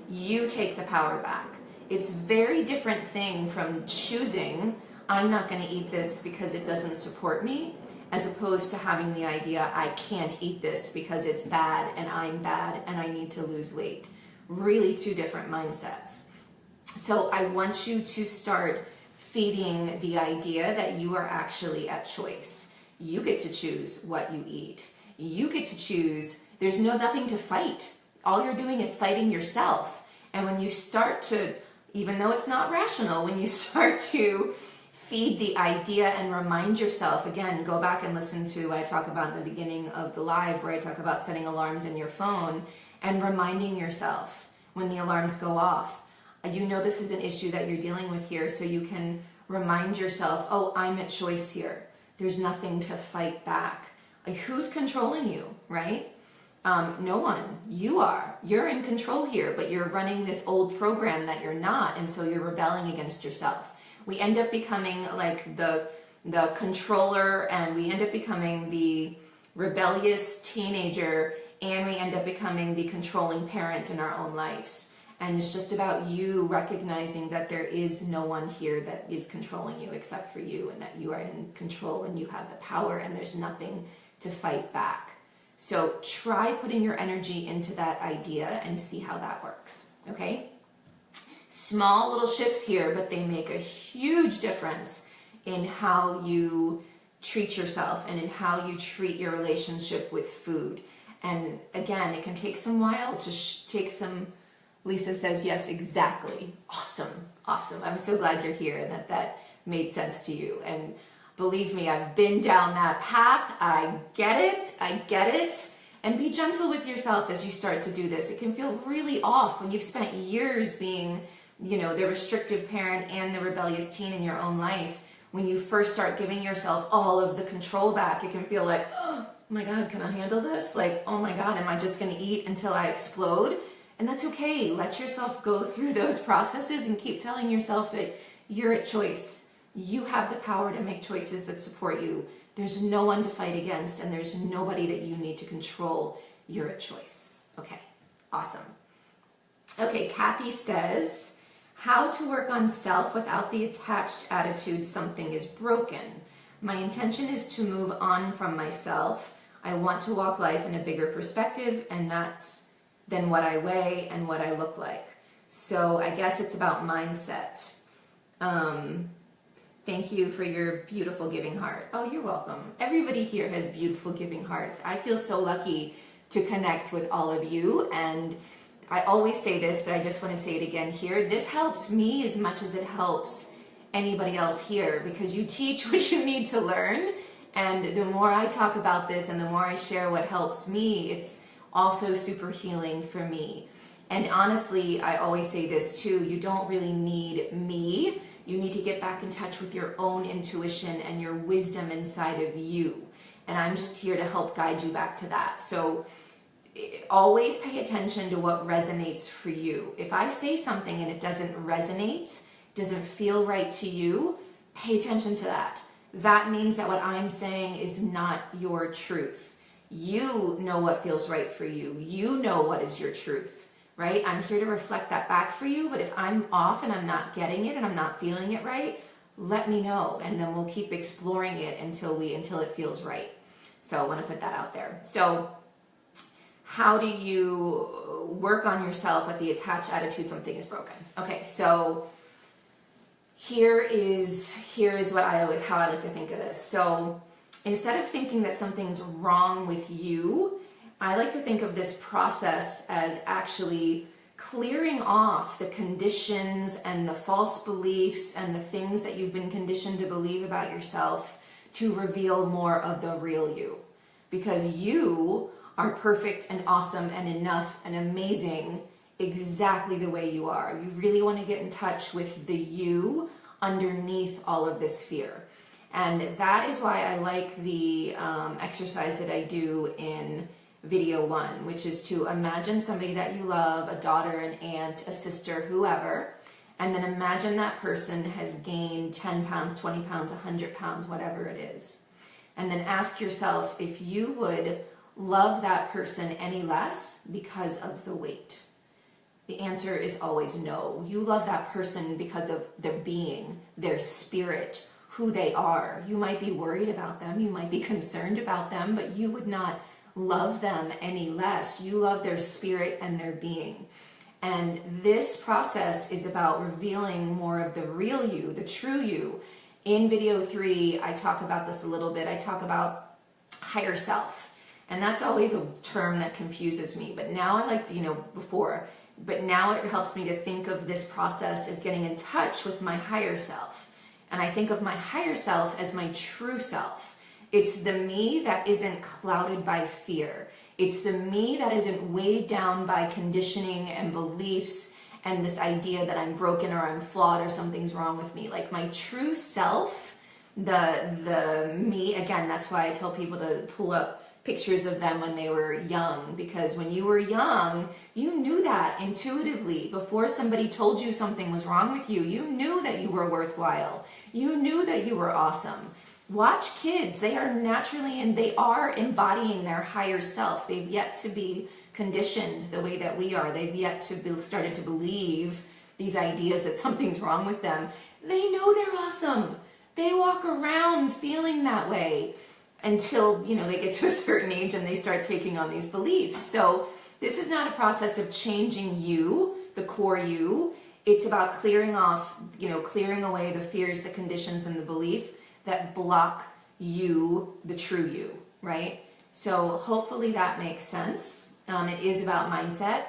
you take the power back. It's a very different thing from choosing, I'm not going to eat this because it doesn't support me, as opposed to having the idea, I can't eat this because it's bad and I'm bad and I need to lose weight. Really two different mindsets. So I want you to start feeding the idea that you are actually at choice. You get to choose what you eat. You get to choose, there's nothing to fight. All you're doing is fighting yourself. And when you start to, even though it's not rational, when you start to feed the idea and remind yourself, again, go back and listen to what I talk about in the beginning of the live, where I talk about setting alarms in your phone and reminding yourself when the alarms go off. You know this is an issue that you're dealing with here, so you can remind yourself, oh, I'm at choice here. There's nothing to fight back. Like, who's controlling you, right? No one. You are. You're in control here, but you're running this old program that you're not, and so you're rebelling against yourself. We end up becoming like the controller, and we end up becoming the rebellious teenager, and we end up becoming the controlling parent in our own lives. And it's just about you recognizing that there is no one here that is controlling you except for you, and that you are in control and you have the power and there's nothing to fight back. So try putting your energy into that idea and see how that works, okay? Small little shifts here, but they make a huge difference in how you treat yourself and in how you treat your relationship with food. And again, it can take some while to take some. Lisa says, yes, exactly. Awesome. Awesome. I'm so glad you're here and that made sense to you. And believe me, I've been down that path. I get it. I get it. And be gentle with yourself as you start to do this. It can feel really off when you've spent years being, you know, the restrictive parent and the rebellious teen in your own life. When you first start giving yourself all of the control back, it can feel like, oh my God, can I handle this? Like, oh my God, am I just going to eat until I explode? And that's okay. Let yourself go through those processes and keep telling yourself that you're at choice. You have the power to make choices that support you. There's no one to fight against, and there's nobody that you need to control. You're at choice. Okay, awesome. Okay, Kathy says, how to work on self without the attached attitude something is broken. My intention is to move on from myself. I want to walk life in a bigger perspective, and that's than what I weigh and what I look like. So I guess it's about mindset. Thank you for your beautiful giving heart. Oh, you're welcome. Everybody here has beautiful giving hearts. I feel so lucky to connect with all of you. And I always say this, but I just want to say it again here. This helps me as much as it helps anybody else here, because you teach what you need to learn. And the more I talk about this and the more I share what helps me, it's also super healing for me. And honestly, I always say this too, you don't really need me. You need to get back in touch with your own intuition and your wisdom inside of you. And I'm just here to help guide you back to that. So always pay attention to what resonates for you. If I say something and it doesn't resonate, doesn't feel right to you, pay attention to that. That means that what I'm saying is not your truth. You know what feels right for you. You know what is your truth, right? I'm here to reflect that back for you, but if I'm off and I'm not getting it and I'm not feeling it right, let me know, and then we'll keep exploring it until it feels right. So I want to put that out there. So how do you work on yourself with the attached attitude something is broken? Okay, so here is how I like to think of this. So instead of thinking that something's wrong with you, I like to think of this process as actually clearing off the conditions and the false beliefs and the things that you've been conditioned to believe about yourself to reveal more of the real you. Because you are perfect and awesome and enough and amazing exactly the way you are. You really want to get in touch with the you underneath all of this fear. And that is why I like the exercise that I do in video 1, which is to imagine somebody that you love, a daughter, an aunt, a sister, whoever, And then imagine that person has gained 10 pounds, 20 pounds, 100 pounds, whatever it is. And then ask yourself if you would love that person any less because of the weight. The answer is always no. You love that person because of their being, their spirit, who they are. You might be worried about them, you might be concerned about them, but you would not love them any less. You love their spirit and their being. And this process is about revealing more of the real you, the true you. In video 3, I talk about this a little bit. I talk about higher self. And that's always a term that confuses me. But now I like to, but now it helps me to think of this process as getting in touch with my higher self. And I think of my higher self as my true self. It's the me that isn't clouded by fear. It's the me that isn't weighed down by conditioning and beliefs and this idea that I'm broken or I'm flawed or something's wrong with me. Like my true self, the me, again, that's why I tell people to pull up pictures of them when they were young, because when you were young, you knew that intuitively. Before somebody told you something was wrong with you, you knew that you were worthwhile. You knew that you were awesome. Watch kids, they are naturally and they are embodying their higher self. They've yet to be conditioned the way that we are. They've yet to be started to believe these ideas that something's wrong with them. They know they're awesome. They walk around feeling that way until, they get to a certain age and they start taking on these beliefs. So this is not a process of changing you, the core you. It's about clearing away the fears, the conditions, and the belief that block you, the true you, right? So hopefully that makes sense. It is about mindset,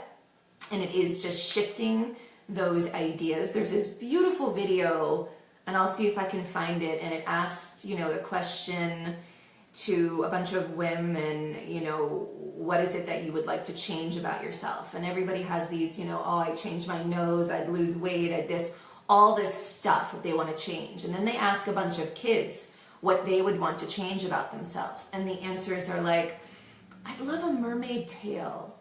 and it is just shifting those ideas. There's this beautiful video, and I'll see if I can find it, and it asked, the question to a bunch of women, what is it that you would like to change about yourself? And everybody has these, I changed my nose, I'd lose weight, all this stuff that they want to change. And then they ask a bunch of kids what they would want to change about themselves. And the answers are like, I'd love a mermaid tail.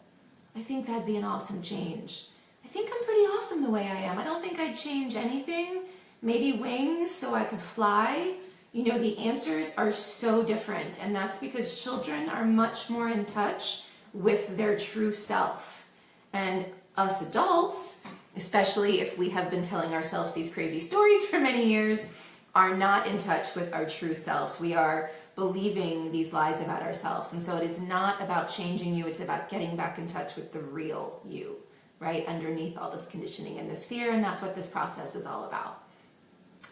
I think that'd be an awesome change. I think I'm pretty awesome the way I am. I don't think I'd change anything. Maybe wings so I could fly. The answers are so different. And that's because children are much more in touch with their true self. And us adults, especially if we have been telling ourselves these crazy stories for many years, are not in touch with our true selves. We are believing these lies about ourselves. And so it is not about changing you, it's about getting back in touch with the real you, right? Underneath all this conditioning and this fear, and that's what this process is all about.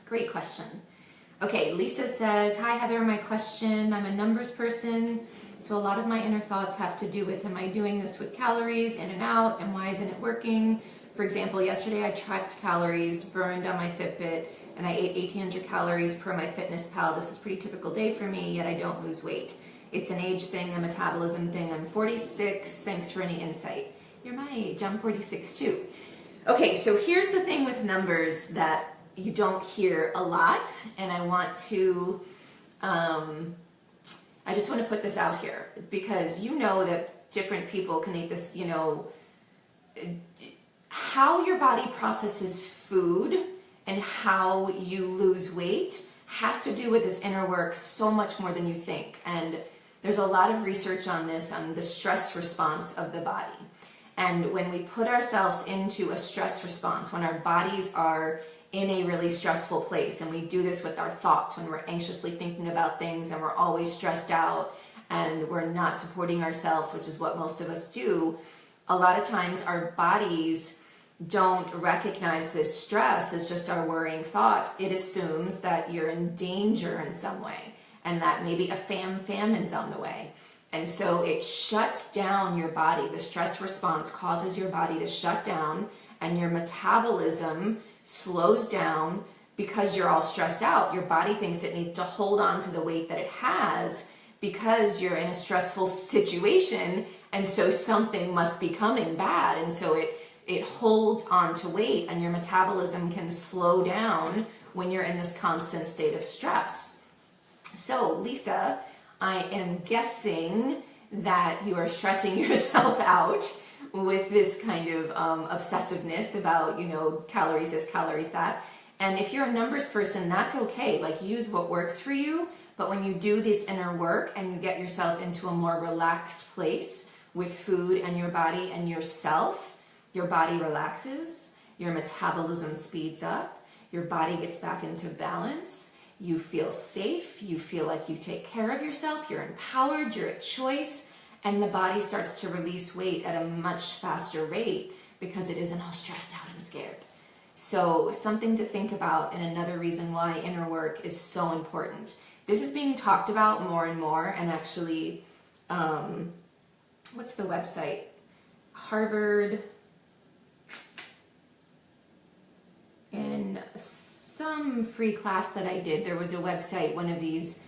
Great question. Okay, Lisa says, hi Heather, my question, I'm a numbers person, so a lot of my inner thoughts have to do with, am I doing this with calories in and out, and why isn't it working? For example, yesterday I tracked calories, burned on my Fitbit, and I ate 1,800 calories per my MyFitnessPal. This is a pretty typical day for me, yet I don't lose weight. It's an age thing, a metabolism thing. I'm 46, thanks for any insight. You're my age, I'm 46 too. Okay, so here's the thing with numbers that you don't hear a lot, and I want to, I just want to put this out here, because that different people can eat this, how your body processes food and how you lose weight has to do with this inner work so much more than you think. And there's a lot of research on this, on the stress response of the body. And when we put ourselves into a stress response, when our bodies are in a really stressful place, and we do this with our thoughts when we're anxiously thinking about things and we're always stressed out and we're not supporting ourselves, which is what most of us do, a lot of times our bodies don't recognize this stress as just our worrying thoughts. It assumes that you're in danger in some way and that maybe a famine's on the way. And so it shuts down your body. The stress response causes your body to shut down, and your metabolism slows down because you're all stressed out. Your body thinks it needs to hold on to the weight that it has because you're in a stressful situation, and so something must be coming bad. And so it holds on to weight, and your metabolism can slow down when you're in this constant state of stress. So Lisa, I am guessing that you are stressing yourself out with this kind of obsessiveness about, calories this, calories that. And if you're a numbers person, that's okay. Like, use what works for you. But when you do this inner work and you get yourself into a more relaxed place with food and your body and yourself, your body relaxes, your metabolism speeds up, your body gets back into balance, you feel safe, you feel like you take care of yourself, you're empowered, you're a choice, and the body starts to release weight at a much faster rate because it isn't all stressed out and scared. So something to think about, and another reason why inner work is so important. This is being talked about more and more, and actually, what's the website? Harvard, in some free class that I did, there was a website, one of these,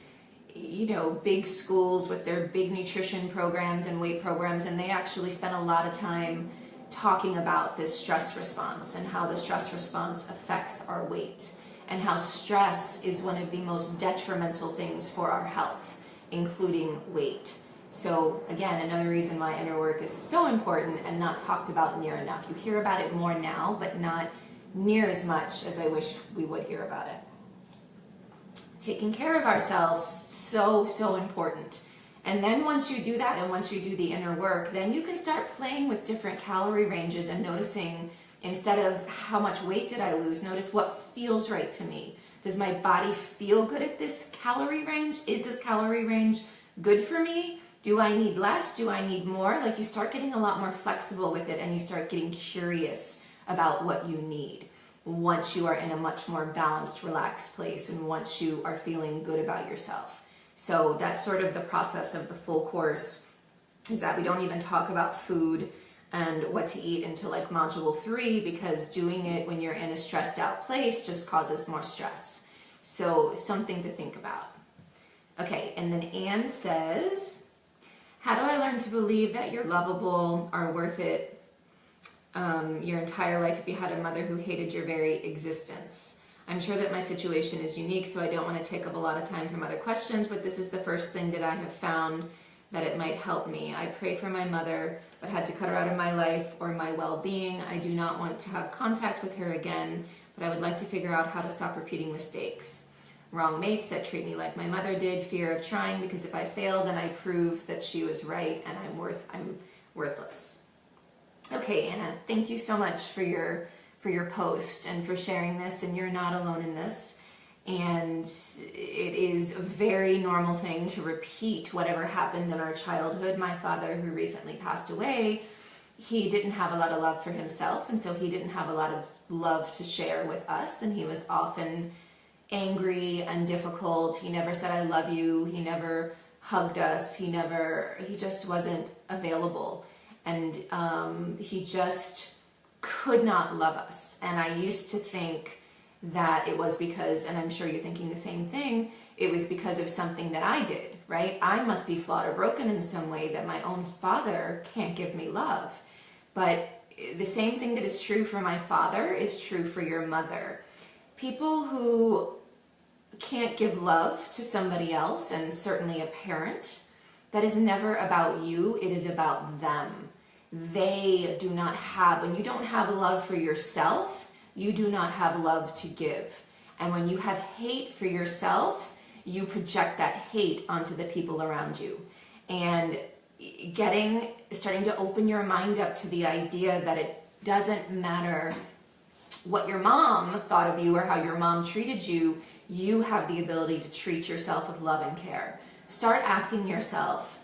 big schools with their big nutrition programs and weight programs, and they actually spent a lot of time talking about this stress response and how the stress response affects our weight, and how stress is one of the most detrimental things for our health, including weight. So again, another reason why inner work is so important and not talked about near enough. You hear about it more now, but not near as much as I wish we would hear about it. Taking care of ourselves, so important. And then once you do that, and once you do the inner work, then you can start playing with different calorie ranges and noticing, instead of how much weight did I lose, notice what feels right to me. Does my body feel good at this calorie range? Is this calorie range good for me? Do I need less? Do I need more? Like, you start getting a lot more flexible with it, and you start getting curious about what you need once you are in a much more balanced, relaxed place, and once you are feeling good about yourself. So that's sort of the process of the full course, is that we don't even talk about food and what to eat until like module 3, because doing it when you're in a stressed out place just causes more stress. So something to think about. Okay, and then Anne says, how do I learn to believe that you're lovable, are worth it your entire life if you had a mother who hated your very existence? I'm sure that my situation is unique, so I don't want to take up a lot of time from other questions, but this is the first thing that I have found that it might help me. I pray for my mother, but had to cut her out of my life or my well-being. I do not want to have contact with her again, but I would like to figure out how to stop repeating mistakes. Wrong mates that treat me like my mother did, fear of trying, because if I fail, then I prove that she was right and I'm worthless. Okay, Anna, thank you so much for your post and for sharing this, and you're not alone in this. And it is a very normal thing to repeat whatever happened in our childhood. My father, who recently passed away, he didn't have a lot of love for himself, and so he didn't have a lot of love to share with us, and he was often angry and difficult. He never said, I love you. He never hugged us. He just wasn't available. And he just could not love us. And I used to think that it was because, and I'm sure you're thinking the same thing, it was because of something that I did, right? I must be flawed or broken in some way that my own father can't give me love. But the same thing that is true for my father is true for your mother. People who can't give love to somebody else, and certainly a parent, that is never about you, it is about them. They do not have, when you don't have love for yourself, you do not have love to give. And when you have hate for yourself, you project that hate onto the people around you. And starting to open your mind up to the idea that it doesn't matter what your mom thought of you or how your mom treated you, you have the ability to treat yourself with love and care. Start asking yourself,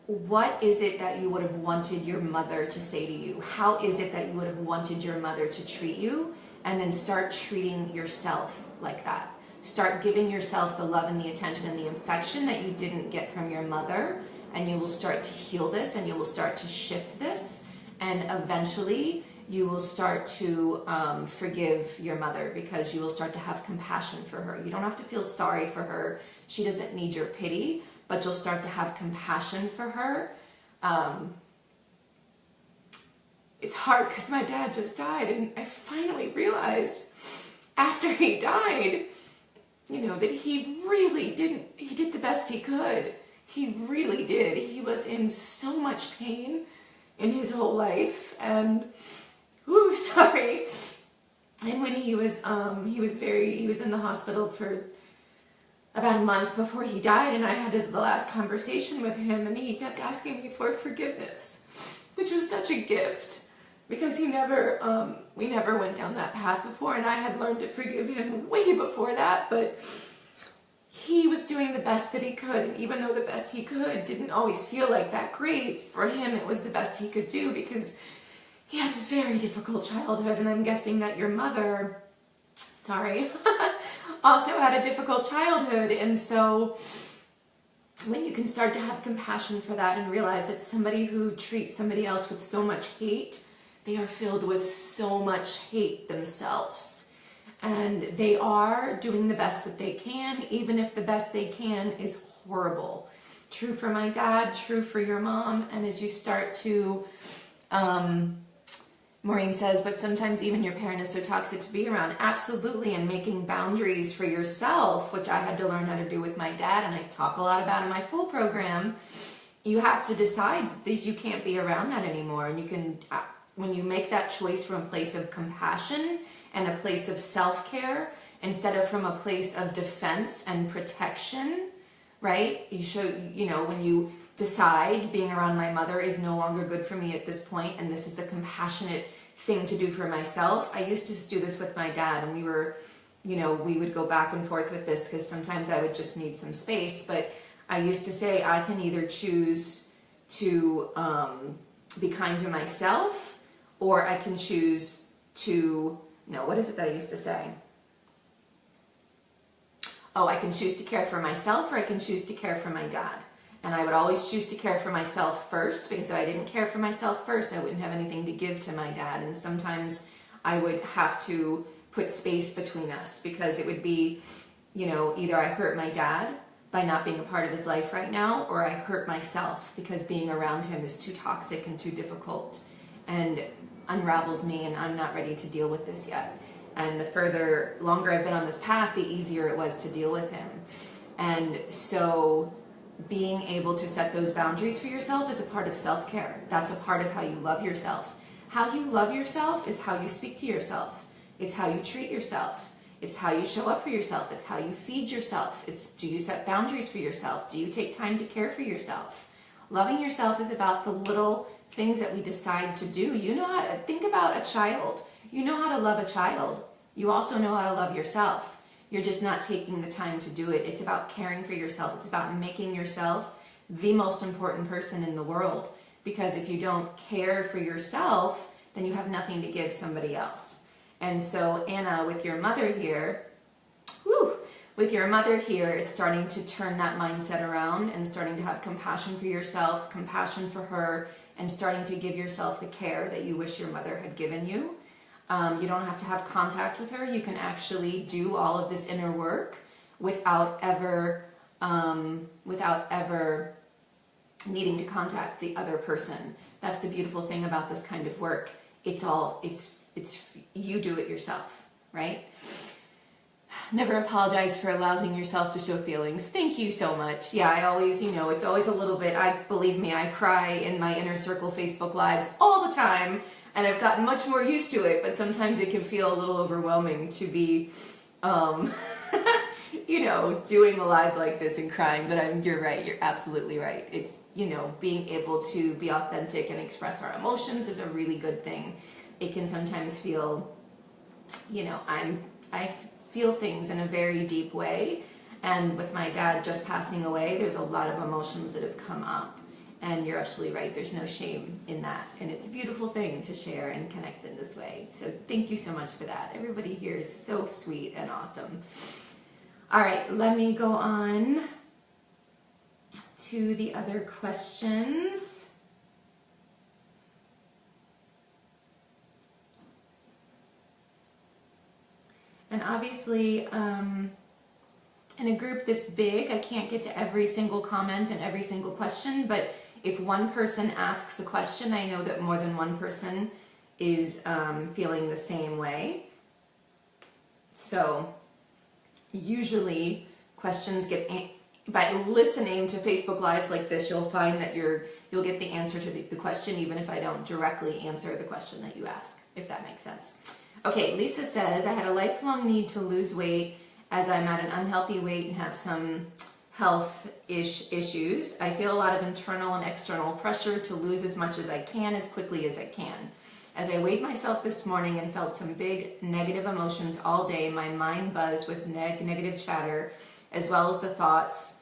what is it that you would have wanted your mother to say to you? How is it that you would have wanted your mother to treat you? And then start treating yourself like that. Start giving yourself the love and the attention and the affection that you didn't get from your mother, and you will start to heal this, and you will start to shift this, and eventually you will start to forgive your mother, because you will start to have compassion for her. You don't have to feel sorry for her. She doesn't need your pity, but you'll start to have compassion for her. It's hard because my dad just died, and I finally realized after he died, that he really he did the best he could. He really did. He was in so much pain in his whole life. And, ooh, sorry. And when he was in the hospital for about a month before he died, and I had the last conversation with him, and he kept asking me for forgiveness, which was such a gift, because we never went down that path before, and I had learned to forgive him way before that, but he was doing the best that he could, and even though the best he could didn't always feel like that great, for him it was the best he could do, because he had a very difficult childhood, and I'm guessing that your mother, sorry, also had a difficult childhood. And so when you can start to have compassion for that and realize that somebody who treats somebody else with so much hate, they are filled with so much hate themselves. And they are doing the best that they can, even if the best they can is horrible. True for my dad, true for your mom. And as you start to, Maureen says, but sometimes even your parent is so toxic to be around. Absolutely, and making boundaries for yourself, which I had to learn how to do with my dad, and I talk a lot about in my full program. You have to decide that you can't be around that anymore. And you can, when you make that choice from a place of compassion and a place of self-care, instead of from a place of defense and protection, right? When you decide being around my mother is no longer good for me at this point, and this is the compassionate thing to do for myself. I used to do this with my dad, and we would go back and forth with this, because sometimes I would just need some space, but I used to say, I can either choose to be kind to myself, or I can choose to, what is it that I used to say? Oh, I can choose to care for myself, or I can choose to care for my dad. And I would always choose to care for myself first, because if I didn't care for myself first, I wouldn't have anything to give to my dad. And sometimes I would have to put space between us, because it would be, either I hurt my dad by not being a part of his life right now, or I hurt myself because being around him is too toxic and too difficult and unravels me, and I'm not ready to deal with this yet. And the longer I've been on this path, the easier it was to deal with him. And so being able to set those boundaries for yourself is a part of self-care. That's a part of how you love yourself. How you love yourself is how you speak to yourself. It's how you treat yourself. It's how you show up for yourself. It's how you feed yourself. Do you set boundaries for yourself? Do you take time to care for yourself? Loving yourself is about the little things that we decide to do. You know how to think about a child. You know how to love a child. You also know how to love yourself. You're just not taking the time to do it. It's about caring for yourself. It's about making yourself the most important person in the world. Because if you don't care for yourself, then you have nothing to give somebody else. And so, Anna, with your mother here, it's starting to turn that mindset around and starting to have compassion for yourself, compassion for her, and starting to give yourself the care that you wish your mother had given you. You don't have to have contact with her. You can actually do all of this inner work without ever needing to contact the other person. That's the beautiful thing about this kind of work. It's you do it yourself, right? Never apologize for allowing yourself to show feelings. Thank you so much. Yeah, I always, it's always a little bit, believe me, I cry in my Inner Circle Facebook Lives all the time. And I've gotten much more used to it, but sometimes it can feel a little overwhelming to be, doing a live like this and crying. But you're right. You're absolutely right. It's, being able to be authentic and express our emotions is a really good thing. It can sometimes feel, I feel things in a very deep way. And with my dad just passing away, there's a lot of emotions that have come up. And you're absolutely right. There's no shame in that. And it's a beautiful thing to share and connect in this way. So thank you so much for that. Everybody here is so sweet and awesome. All right, let me go on to the other questions. And obviously, in a group this big, I can't get to every single comment and every single question, but if one person asks a question, I know that more than one person is feeling the same way. So usually questions get by listening to Facebook Lives like this, you'll find that you'll get the answer to the question, even if I don't directly answer the question that you ask, if that makes sense. Okay, Lisa says, I had a lifelong need to lose weight as I'm at an unhealthy weight and have some health issues. I feel a lot of internal and external pressure to lose as much as I can, as quickly as I can. As I weighed myself this morning and felt some big negative emotions all day, my mind buzzed with negative chatter, as well as the thoughts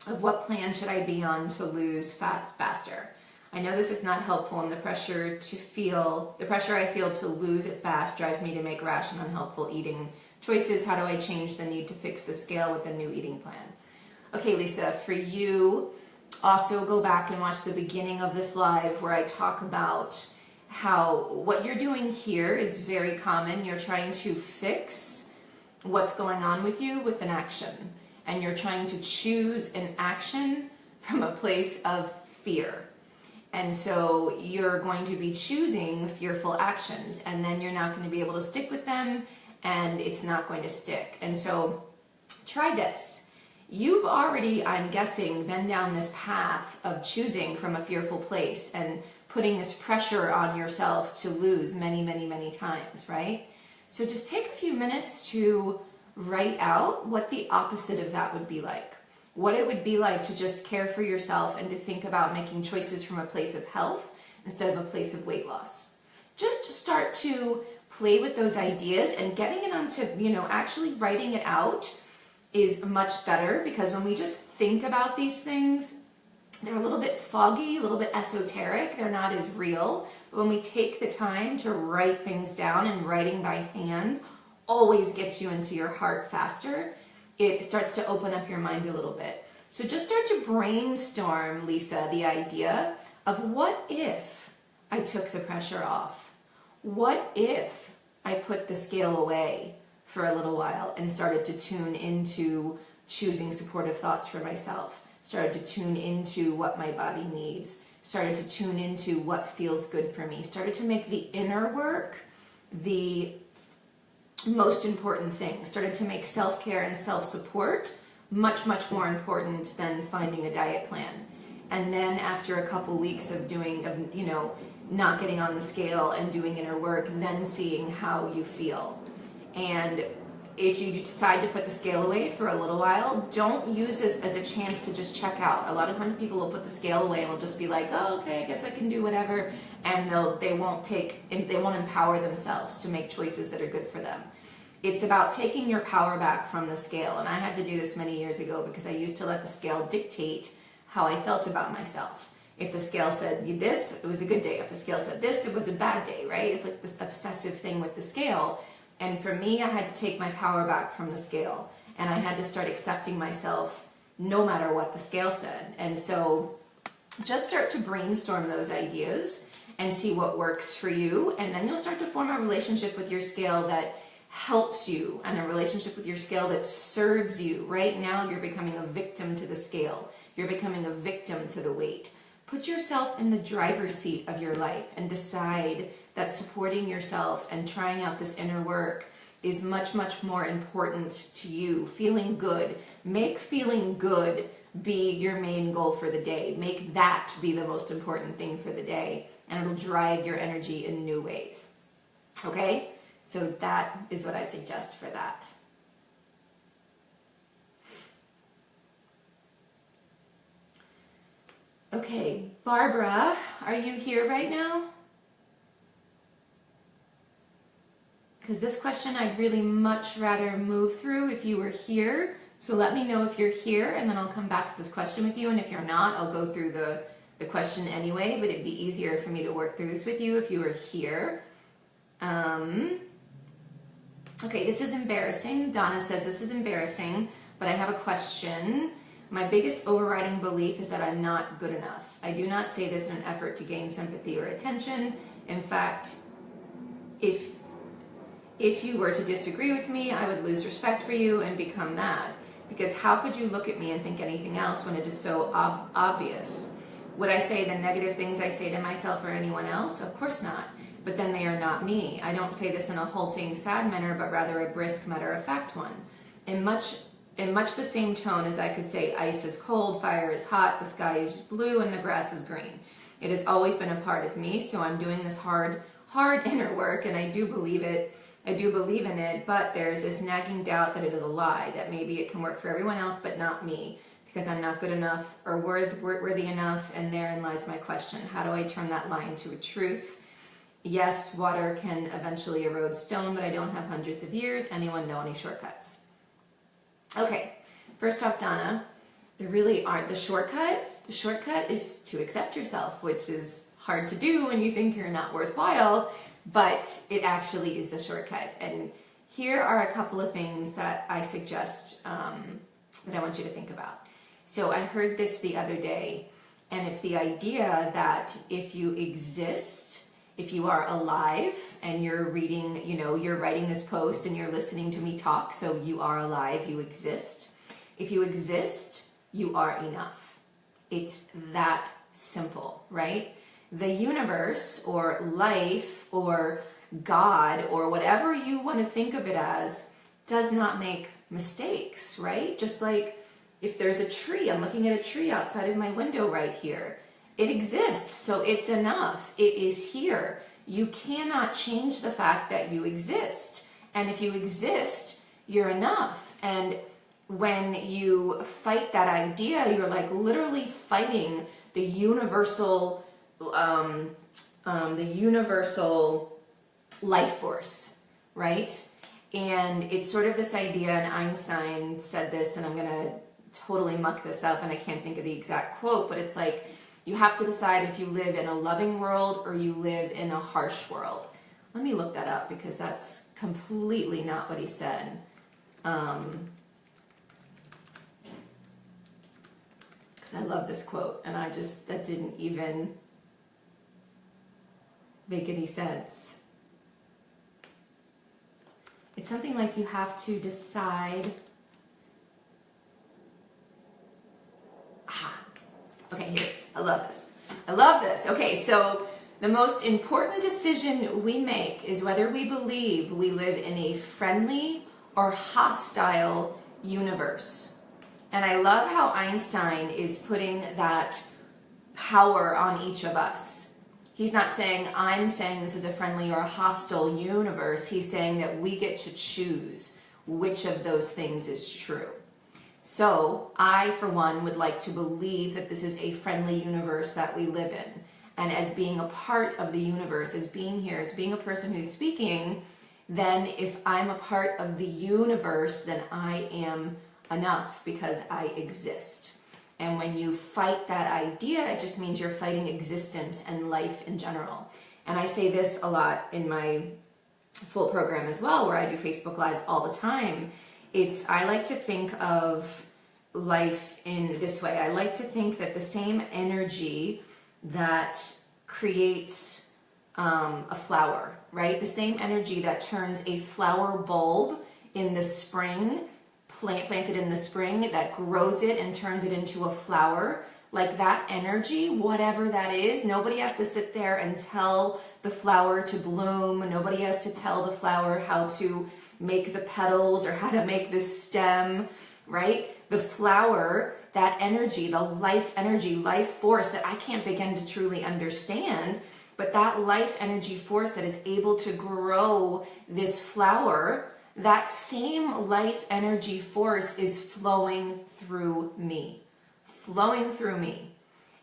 of what plan should I be on to lose faster. I know this is not helpful, and the pressure I feel to lose it fast drives me to make rash and unhelpful eating choices. How do I change the need to fix the scale with a new eating plan? Okay, Lisa, for you, also go back and watch the beginning of this live where I talk about how what you're doing here is very common. You're trying to fix what's going on with you with an action. And you're trying to choose an action from a place of fear. And so you're going to be choosing fearful actions, and then you're not going to be able to stick with them, and it's not going to stick. And so try this. You've already, I'm guessing, been down this path of choosing from a fearful place and putting this pressure on yourself to lose many, many, many times, right? So just take a few minutes to write out what the opposite of that would be like. What it would be like to just care for yourself and to think about making choices from a place of health instead of a place of weight loss. Just start to play with those ideas, and getting it onto, actually writing it out is much better, because when we just think about these things, they're a little bit foggy, a little bit esoteric, they're not as real. But when we take the time to write things down, and writing by hand always gets you into your heart faster, it starts to open up your mind a little bit. So just start to brainstorm, Lisa, the idea of what if I took the pressure off? What if I put the scale away for a little while and started to tune into choosing supportive thoughts for myself, started to tune into what my body needs, started to tune into what feels good for me, started to make the inner work the most important thing, started to make self-care and self-support much, much more important than finding a diet plan. And then after a couple weeks of not getting on the scale and doing inner work, then seeing how you feel. And if you decide to put the scale away for a little while, don't use this as a chance to just check out. A lot of times people will put the scale away and will just be like, oh, okay, I guess I can do whatever. And they won't empower themselves to make choices that are good for them. It's about taking your power back from the scale. And I had to do this many years ago because I used to let the scale dictate how I felt about myself. If the scale said this, it was a good day. If the scale said this, it was a bad day, right? It's like this obsessive thing with the scale. And for me, I had to take my power back from the scale. And I had to start accepting myself no matter what the scale said. And so just start to brainstorm those ideas and see what works for you. And then you'll start to form a relationship with your scale that helps you, and a relationship with your scale that serves you. Right now, you're becoming a victim to the scale. You're becoming a victim to the weight. Put yourself in the driver's seat of your life and decide that supporting yourself and trying out this inner work is much, much more important to you. Feeling good. Make feeling good be your main goal for the day. Make that be the most important thing for the day, and it'll drive your energy in new ways. Okay? So that is what I suggest for that. Okay, Barbara, are you here right now? Because this question I'd really much rather move through if you were here. So let me know if you're here, and then I'll come back to this question with you. And if you're not, I'll go through the question anyway, but it'd be easier for me to work through this with you if you were here. Okay, this is embarrassing. Donna says, this is embarrassing, but I have a question. My biggest overriding belief is that I'm not good enough. I do not say this in an effort to gain sympathy or attention. In fact, if you were to disagree with me, I would lose respect for you and become mad. Because how could you look at me and think anything else when it is so obvious? Would I say the negative things I say to myself or anyone else? Of course not. But then they are not me. I don't say this in a halting, sad manner, but rather a brisk, matter-of-fact one. In much in much the same tone as I could say ice is cold, fire is hot, the sky is blue, and the grass is green. It has always been a part of me, so I'm doing this hard inner work, and I do believe it. I do believe in it, but there's this nagging doubt that it is a lie, that maybe it can work for everyone else but not me, because I'm not good enough or worthy enough, and therein lies my question. How do I turn that lie into a truth? Yes, water can eventually erode stone, but I don't have hundreds of years. Anyone know any shortcuts? Okay, first off, Donna, there really aren't the shortcut. The shortcut is to accept yourself, which is hard to do when you think you're not worthwhile, but it actually is the shortcut. And here are a couple of things that I suggest that I want you to think about. So I heard this the other day, and it's the idea that if you exist, if you are alive and you're reading, you're writing this post and you're listening to me talk, so you are alive, you exist. If you exist, you are enough. It's that simple, right? The universe or life or God or whatever you want to think of it as does not make mistakes, right? Just like if there's a tree, I'm looking at a tree outside of my window right here. It exists, so it's enough. It is here. You cannot change the fact that you exist. And if you exist, you're enough. And when you fight that idea, you're like literally fighting the universal life force, right? And it's sort of this idea, and Einstein said this, and I'm going to totally muck this up, and I can't think of the exact quote, but it's like, you have to decide if you live in a loving world or you live in a harsh world. Let me look that up because that's completely not what he said. Because I love this quote, and that didn't even make any sense. It's something like you have to decide. Okay, here it is. I love this. I love this. Okay, so the most important decision we make is whether we believe we live in a friendly or hostile universe. And I love how Einstein is putting that power on each of us. He's not saying, I'm saying this is a friendly or a hostile universe. He's saying that we get to choose which of those things is true. So I, for one, would like to believe that this is a friendly universe that we live in. And as being a part of the universe, as being here, as being a person who's speaking, then if I'm a part of the universe, then I am enough because I exist. And when you fight that idea, it just means you're fighting existence and life in general. And I say this a lot in my full program as well, where I do Facebook Lives all the time. I like to think of life in this way. I like to think that the same energy that creates a flower, right? The same energy that turns a flower bulb in the spring, planted in the spring, that grows it and turns it into a flower, like that energy, whatever that is, nobody has to sit there and tell the flower to bloom. Nobody has to tell the flower how to make the petals or how to make the stem, right? The flower, that energy, the life energy, life force that I can't begin to truly understand, but that life energy force that is able to grow this flower, that same life energy force is flowing through me.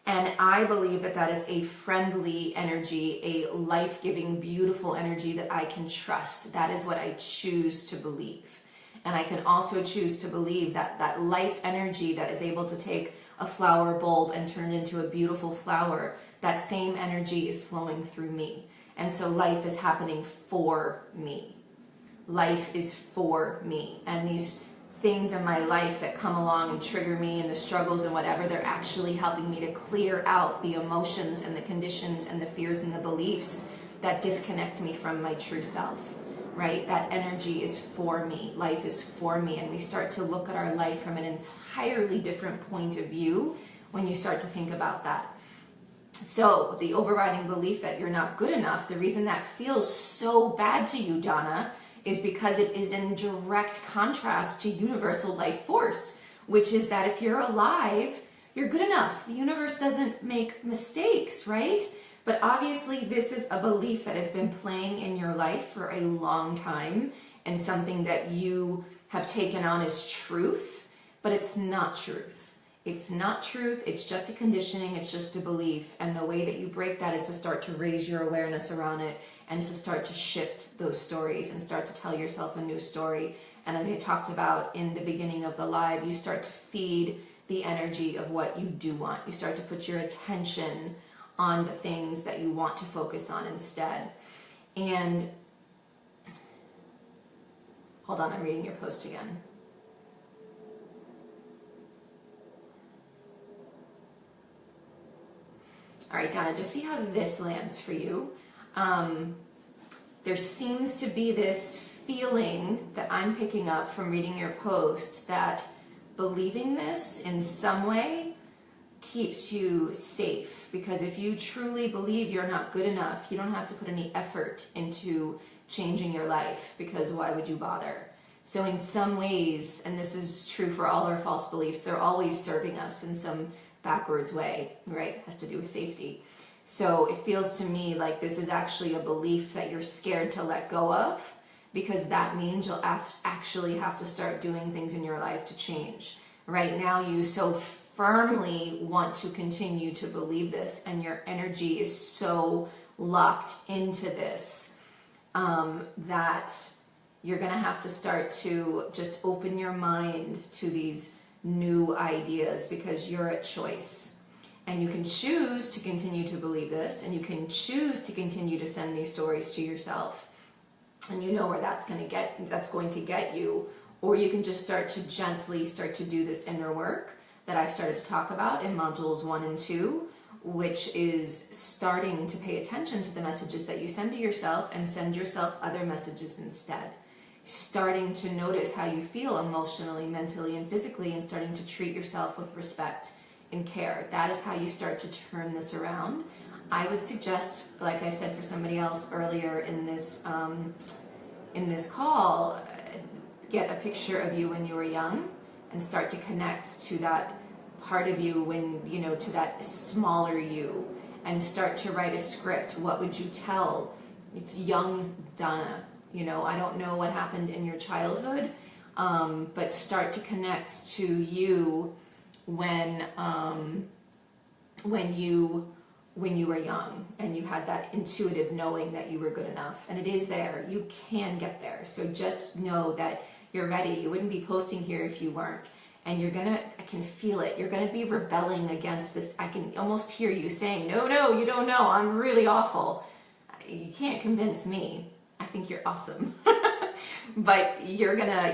And I believe that that is a friendly energy, a life-giving, beautiful energy that I can trust. That is what I choose to believe. And I can also choose to believe that that life energy that is able to take a flower bulb and turn it into a beautiful flower, that same energy is flowing through me. And so life is happening for me. Life is for me. And these things in my life that come along and trigger me and the struggles and whatever, they're actually helping me to clear out the emotions and the conditions and the fears and the beliefs that disconnect me from my true self, right? That energy is for me. Life is for me. And we start to look at our life from an entirely different point of view when you start to think about that. So the overriding belief that you're not good enough, the reason that feels so bad to you, Donna, is because it is in direct contrast to universal life force, which is that if you're alive, you're good enough. The universe doesn't make mistakes, right? But obviously this is a belief that has been playing in your life for a long time and something that you have taken on as truth, but it's not truth. It's not truth. It's just a conditioning. It's just a belief. And the way that you break that is to start to raise your awareness around it and to start to shift those stories and start to tell yourself a new story. And as I talked about in the beginning of the live, you start to feed the energy of what you do want. You start to put your attention on the things that you want to focus on instead. And hold on, I'm reading your post again. All right, Donna, just see how this lands for you. There seems to be this feeling that I'm picking up from reading your post that believing this in some way keeps you safe, because if you truly believe you're not good enough, you don't have to put any effort into changing your life, because why would you bother? So in some ways, and this is true for all our false beliefs, they're always serving us in some backwards way, right? It has to do with safety. So it feels to me like this is actually a belief that you're scared to let go of, because that means you'll actually have to start doing things in your life to change. Right now you so firmly want to continue to believe this, and your energy is so locked into this that you're going to have to start to just open your mind to these new ideas, because you're at choice. And you can choose to continue to believe this, and you can choose to continue to send these stories to yourself. And you know where that's going to get you. Or you can just start to gently start to do this inner work that I've started to talk about in modules 1 and 2, which is starting to pay attention to the messages that you send to yourself and send yourself other messages instead. Starting to notice how you feel emotionally, mentally, and physically, and starting to treat yourself with respect and care. That is how you start to turn this around. I would suggest, like I said for somebody else earlier in this call, get a picture of you when you were young and start to connect to that part of you when, you know, to that smaller you, and start to write a script. What would you tell? It's young Donna. You know, I don't know what happened in your childhood, but start to connect to you when you were young and you had that intuitive knowing that you were good enough. And it is there. You can get there. So just know that you're ready. You wouldn't be posting here if you weren't. And I can feel it. You're gonna be rebelling against this. I can almost hear you saying, no, you don't know. I'm really awful. You can't convince me. I think you're awesome. But you're gonna,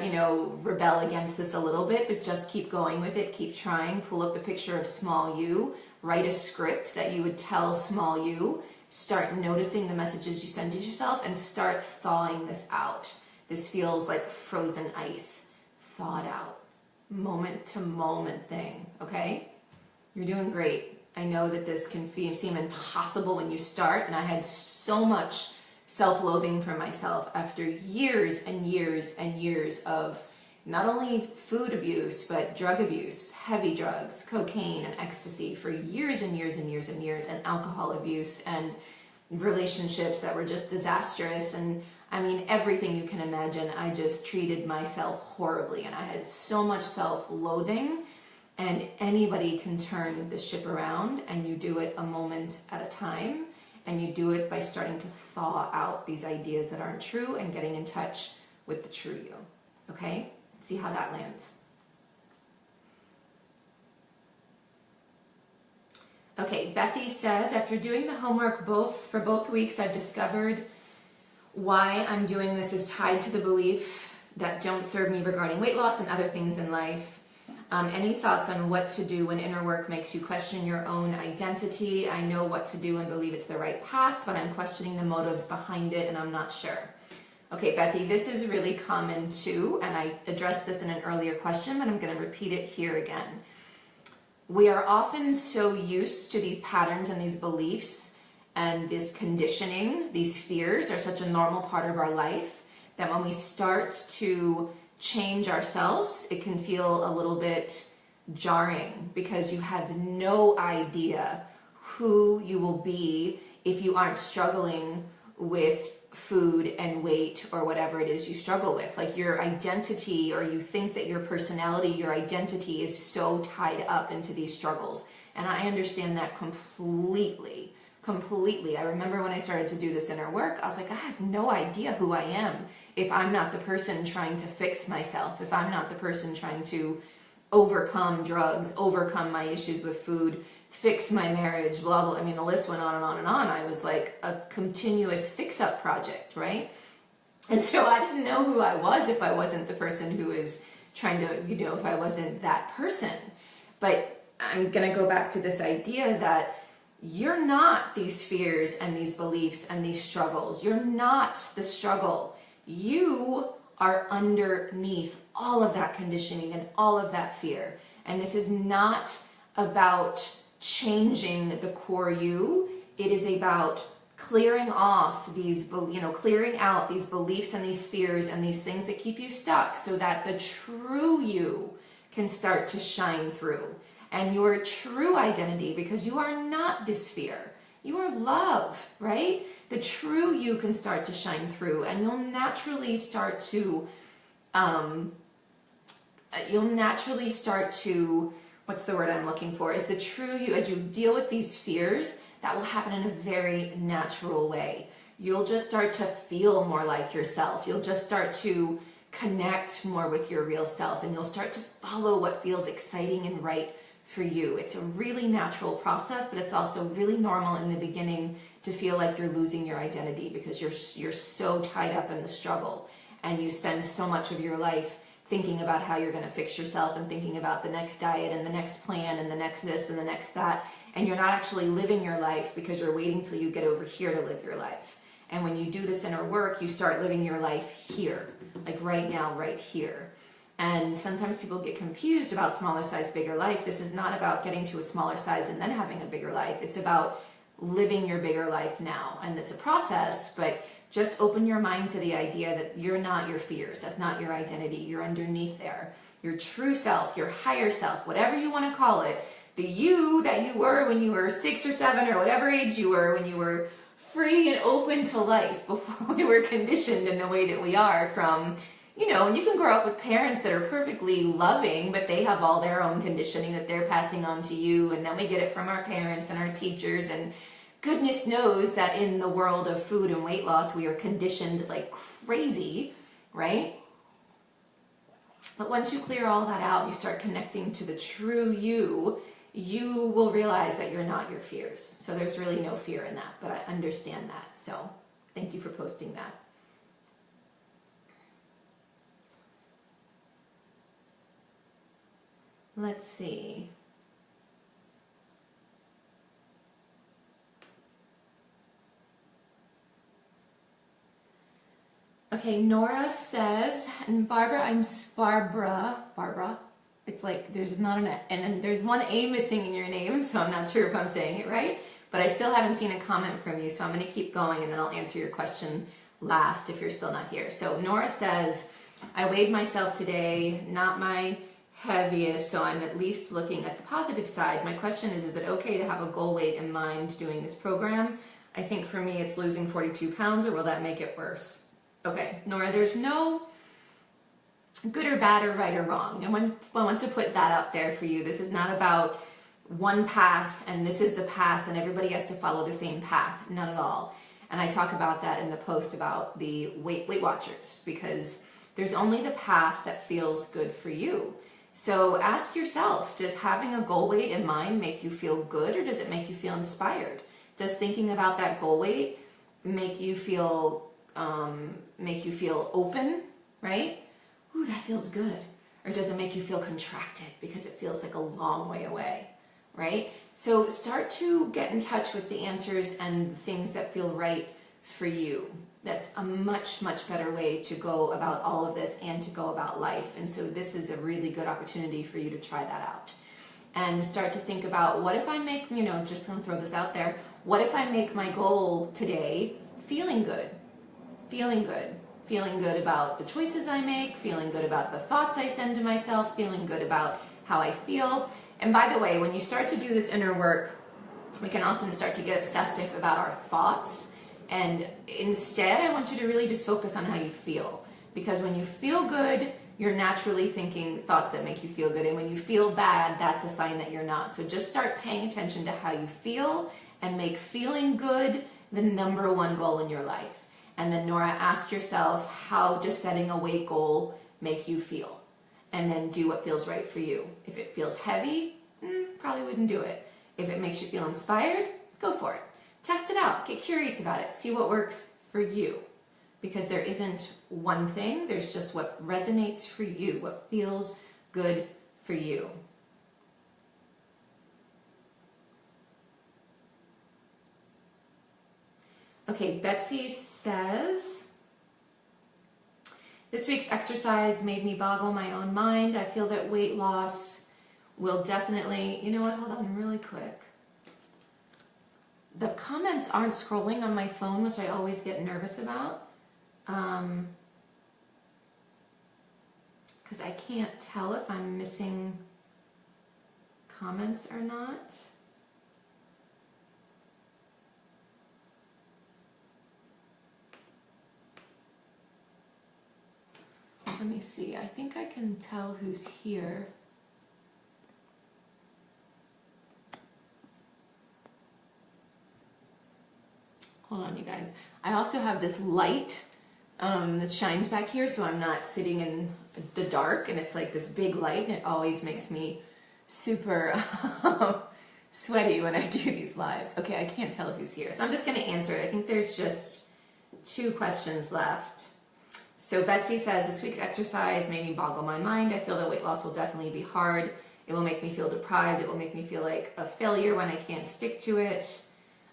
rebel against this a little bit, but just keep going with it. Keep trying. Pull up a picture of small you. Write a script that you would tell small you. Start noticing the messages you send to yourself and start thawing this out. This feels like frozen ice. Thaw it out. Moment to moment thing, okay? You're doing great. I know that this can seem impossible when you start, and I had so much self-loathing for myself after years and years and years of not only food abuse, but drug abuse, heavy drugs, cocaine and ecstasy for years and years and years and years, and alcohol abuse and relationships that were just disastrous. And I mean, everything you can imagine. I just treated myself horribly, and I had so much self-loathing. And anybody can turn the ship around, and you do it a moment at a time. And you do it by starting to thaw out these ideas that aren't true and getting in touch with the true you. Okay? See how that lands. Okay, Bethy says, after doing the homework for both weeks, I've discovered why I'm doing this is tied to the belief that don't serve me regarding weight loss and other things in life. Any thoughts on what to do when inner work makes you question your own identity? I know what to do and believe it's the right path, but I'm questioning the motives behind it and I'm not sure. Okay, Bethy, this is really common too, and I addressed this in an earlier question, but I'm going to repeat it here again. We are often so used to these patterns and these beliefs and this conditioning, these fears are such a normal part of our life that when we start to change ourselves, it can feel a little bit jarring because you have no idea who you will be if you aren't struggling with food and weight or whatever it is you struggle with. Like your identity, or you think that your personality, your identity is so tied up into these struggles. And I understand that completely. I remember when I started to do this inner work, I was like, I have no idea who I am if I'm not the person trying to fix myself, if I'm not the person trying to overcome drugs, overcome my issues with food, fix my marriage, blah, blah. I mean, the list went on and on and on. I was like a continuous fix-up project, right? And so I didn't know who I was if I wasn't the person who is trying to, if I wasn't that person. But I'm going to go back to this idea that you're not these fears and these beliefs and these struggles. You're not the struggle. You are underneath all of that conditioning and all of that fear. And this is not about changing the core you. It is about clearing off these, clearing out these beliefs and these fears and these things that keep you stuck so that the true you can start to shine through. And your true identity, because you are not this fear, you are love, right? The true you can start to shine through, and you'll naturally start to, what's the word I'm looking for, is the true you. As you deal with these fears, that will happen in a very natural way. You'll just start to feel more like yourself. You'll just start to connect more with your real self, and you'll start to follow what feels exciting and right for you. It's a really natural process, but it's also really normal in the beginning to feel like you're losing your identity because you're so tied up in the struggle, and you spend so much of your life thinking about how you're going to fix yourself and thinking about the next diet and the next plan and the next this and the next that, and you're not actually living your life because you're waiting till you get over here to live your life. And when you do this inner work, you start living your life here, like right now, right here. And sometimes people get confused about smaller size, bigger life. This is not about getting to a smaller size and then having a bigger life. It's about living your bigger life now. And it's a process, but just open your mind to the idea that you're not your fears. That's not your identity. You're underneath there. Your true self, your higher self, whatever you want to call it, the you that you were when you were 6 or 7 or whatever age you were, when you were free and open to life before we were conditioned in the way that we are from, and you can grow up with parents that are perfectly loving, but they have all their own conditioning that they're passing on to you, and then we get it from our parents and our teachers, and goodness knows that in the world of food and weight loss, we are conditioned like crazy, right? But once you clear all that out, you start connecting to the true you, you will realize that you're not your fears. So there's really no fear in that, but I understand that. So thank you for posting that. Let's see. Okay, Nora says, and Barbara, Barbara, it's like there's not and there's one A missing in your name, so I'm not sure if I'm saying it right, but I still haven't seen a comment from you, so I'm going to keep going and then I'll answer your question last if you're still not here. So Nora says, I weighed myself today, not my heaviest, so I'm at least looking at the positive side. My question is it okay to have a goal weight in mind doing this program? I think for me it's losing 42 pounds, or will that make it worse? Okay, Nora, there's no good or bad or right or wrong. I want to put that out there for you. This is not about one path and this is the path and everybody has to follow the same path. Not at all. And I talk about that in the post about the Weight Watchers, because there's only the path that feels good for you. So ask yourself, does having a goal weight in mind make you feel good, or does it make you feel inspired? Does thinking about that goal weight make you feel open, right? Ooh, that feels good. Or does it make you feel contracted because it feels like a long way away, right? So start to get in touch with the answers and things that feel right for you. That's a much, much better way to go about all of this and to go about life. And so this is a really good opportunity for you to try that out. And start to think about, what if I make, just gonna throw this out there, what if I make my goal today feeling good, feeling good about the choices I make, feeling good about the thoughts I send to myself, feeling good about how I feel. And by the way, when you start to do this inner work, we can often start to get obsessive about our thoughts. And instead, I want you to really just focus on how you feel. Because when you feel good, you're naturally thinking thoughts that make you feel good. And when you feel bad, that's a sign that you're not. So just start paying attention to how you feel and make feeling good the number one goal in your life. And then Nora, ask yourself, how does setting a weight goal make you feel? And then do what feels right for you. If it feels heavy, probably wouldn't do it. If it makes you feel inspired, go for it. Test it out, get curious about it, see what works for you. Because there isn't one thing, there's just what resonates for you, what feels good for you. Okay, Betsy says, this week's exercise made me boggle my own mind. I feel that weight loss will definitely, you know what, hold on really quick. The comments aren't scrolling on my phone, which I always get nervous about. Because I can't tell if I'm missing comments or not. Let me see, I think I can tell who's here. Hold on, you guys. I also have this light that shines back here, so I'm not sitting in the dark, and it's like this big light, and it always makes me super sweaty when I do these lives. Okay, I can't tell who's here, so I'm just going to answer it. I think there's just 2 questions left. So Betsy says, this week's exercise made me boggle my mind. I feel that weight loss will definitely be hard. It will make me feel deprived. It will make me feel like a failure when I can't stick to it.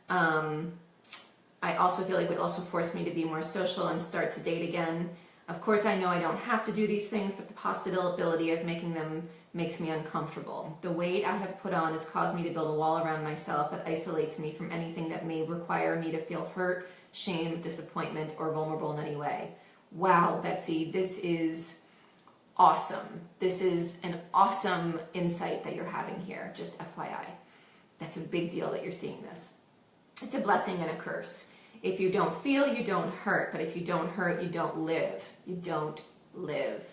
I also feel like weight loss will force me to be more social and start to date again. Of course, I know I don't have to do these things, but the possibility of making them makes me uncomfortable. The weight I have put on has caused me to build a wall around myself that isolates me from anything that may require me to feel hurt, shame, disappointment, or vulnerable in any way. Wow, Betsy, this is awesome. This is an awesome insight that you're having here, just FYI. That's a big deal that you're seeing this. It's a blessing and a curse. If you don't feel, you don't hurt. But if you don't hurt, you don't live. You don't live.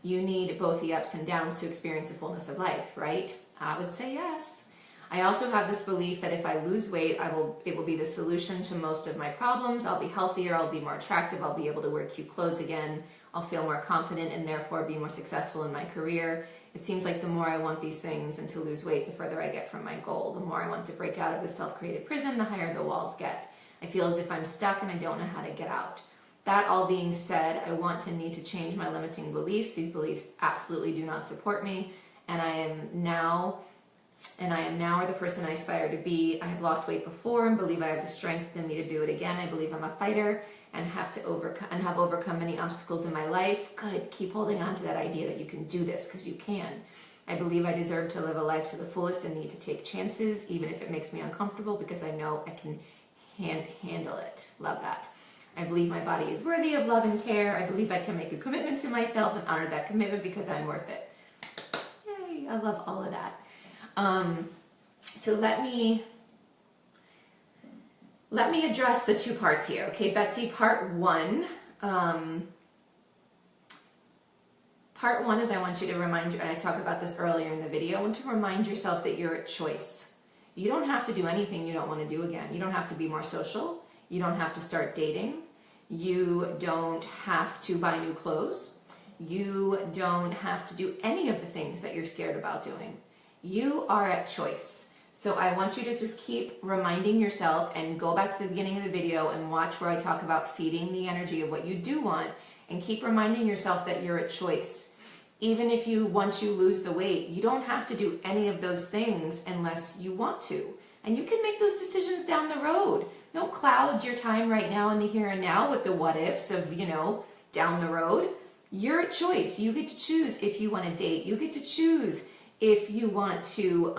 You need both the ups and downs to experience the fullness of life, right? I would say yes. I also have this belief that if I lose weight, it will be the solution to most of my problems. I'll be healthier, I'll be more attractive, I'll be able to wear cute clothes again, I'll feel more confident and therefore be more successful in my career. It seems like the more I want these things and to lose weight, the further I get from my goal. The more I want to break out of the self-created prison, the higher the walls get. I feel as if I'm stuck and I don't know how to get out. That all being said, I want to need to change my limiting beliefs. These beliefs absolutely do not support me, and I am now the person I aspire to be. I have lost weight before and believe I have the strength in me to do it again. I believe I'm a fighter and have overcome many obstacles in my life. Good, keep holding on to that idea that you can do this, because you can. I believe I deserve to live a life to the fullest and need to take chances, even if it makes me uncomfortable, because I know I can handle it. Love that. I believe my body is worthy of love and care. I believe I can make a commitment to myself and honor that commitment because I'm worth it. Yay, I love all of that. So let me address the 2 parts here. Okay, Betsy, part one is I want you to remind you, and I talked about this earlier in the video, I want to remind yourself that you're at choice. You don't have to do anything you don't want to do again. You don't have to be more social. You don't have to start dating. You don't have to buy new clothes. You don't have to do any of the things that you're scared about doing. You are at choice. So I want you to just keep reminding yourself, and go back to the beginning of the video and watch where I talk about feeding the energy of what you do want, and keep reminding yourself that you're at choice. Even if once you lose the weight, you don't have to do any of those things unless you want to. And you can make those decisions down the road. Don't cloud your time right now in the here and now with the what ifs of, down the road. You're at choice. You get to choose if you want to date. You get to choose if you want to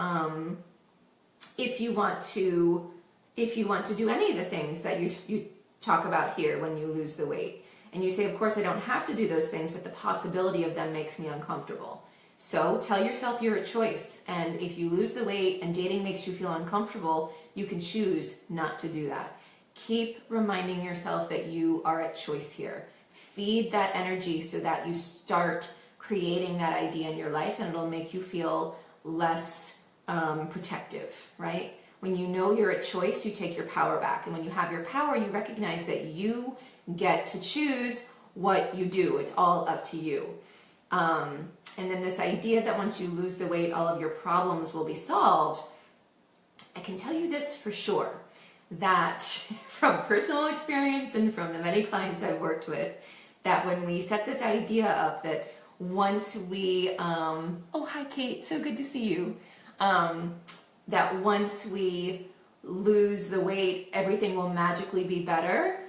do any of the things that you talk about here when you lose the weight. And you say, of course I don't have to do those things, but the possibility of them makes me uncomfortable. So tell yourself you're a choice. And if you lose the weight and dating makes you feel uncomfortable, you can choose not to do that. Keep reminding yourself that you are at choice here. Feed that energy so that you start creating that idea in your life, and it'll make you feel less protective, right? When you know you're at choice, you take your power back. And when you have your power, you recognize that you get to choose what you do. It's all up to you. And then this idea that once you lose the weight, all of your problems will be solved. I can tell you this for sure, that from personal experience and from the many clients I've worked with, that when we set this idea up that once we, oh, hi Kate, so good to see you. That once we lose the weight, everything will magically be better.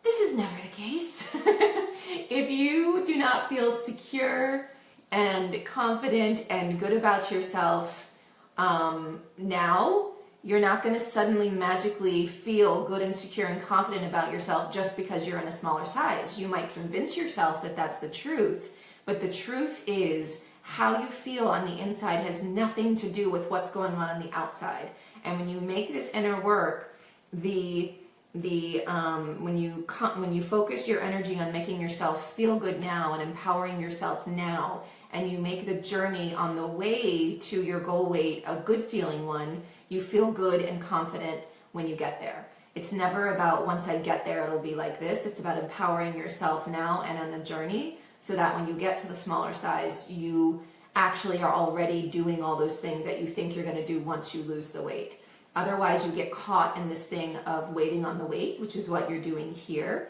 This is never the case. If you do not feel secure and confident and good about yourself now, you're not going to suddenly magically feel good and secure and confident about yourself just because you're in a smaller size. You might convince yourself that that's the truth, but the truth is how you feel on the inside has nothing to do with what's going on the outside. And when you make this inner work, when you focus your energy on making yourself feel good now and empowering yourself now, and you make the journey on the way to your goal weight a good feeling one, you feel good and confident when you get there. It's never about once I get there it'll be like this. It's about empowering yourself now and on the journey, so that when you get to the smaller size, you actually are already doing all those things that you think you're going to do once you lose the weight. Otherwise, you get caught in this thing of waiting on the weight, which is what you're doing here.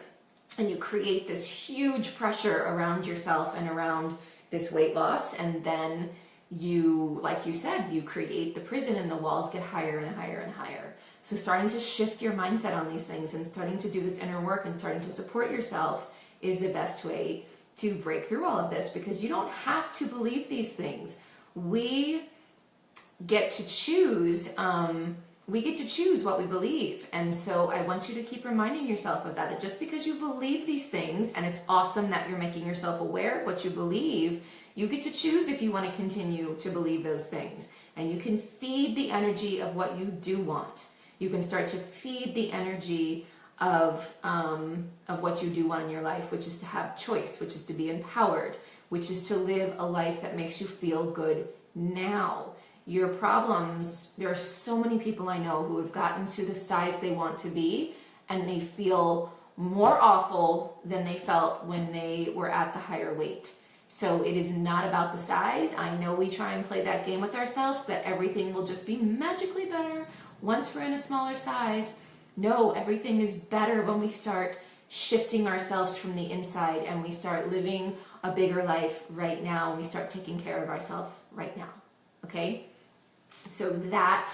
And you create this huge pressure around yourself and around this weight loss. And then you, like you said, you create the prison and the walls get higher and higher and higher. So starting to shift your mindset on these things and starting to do this inner work and starting to support yourself is the best way to break through all of this, because you don't have to believe these things. We get to choose what we believe. And so I want you to keep reminding yourself of that just because you believe these things, and it's awesome that you're making yourself aware of what you believe, you get to choose if you want to continue to believe those things. And you can feed the energy of what you do want. You can start to feed the energy of what you do want in your life, which is to have choice, which is to be empowered, which is to live a life that makes you feel good now. Your problems, there are so many people I know who have gotten to the size they want to be, and they feel more awful than they felt when they were at the higher weight. So it is not about the size. I know we try and play that game with ourselves, that everything will just be magically better once we're in a smaller size. No, everything is better when we start shifting ourselves from the inside and we start living a bigger life right now, and we start taking care of ourselves right now. Okay? So that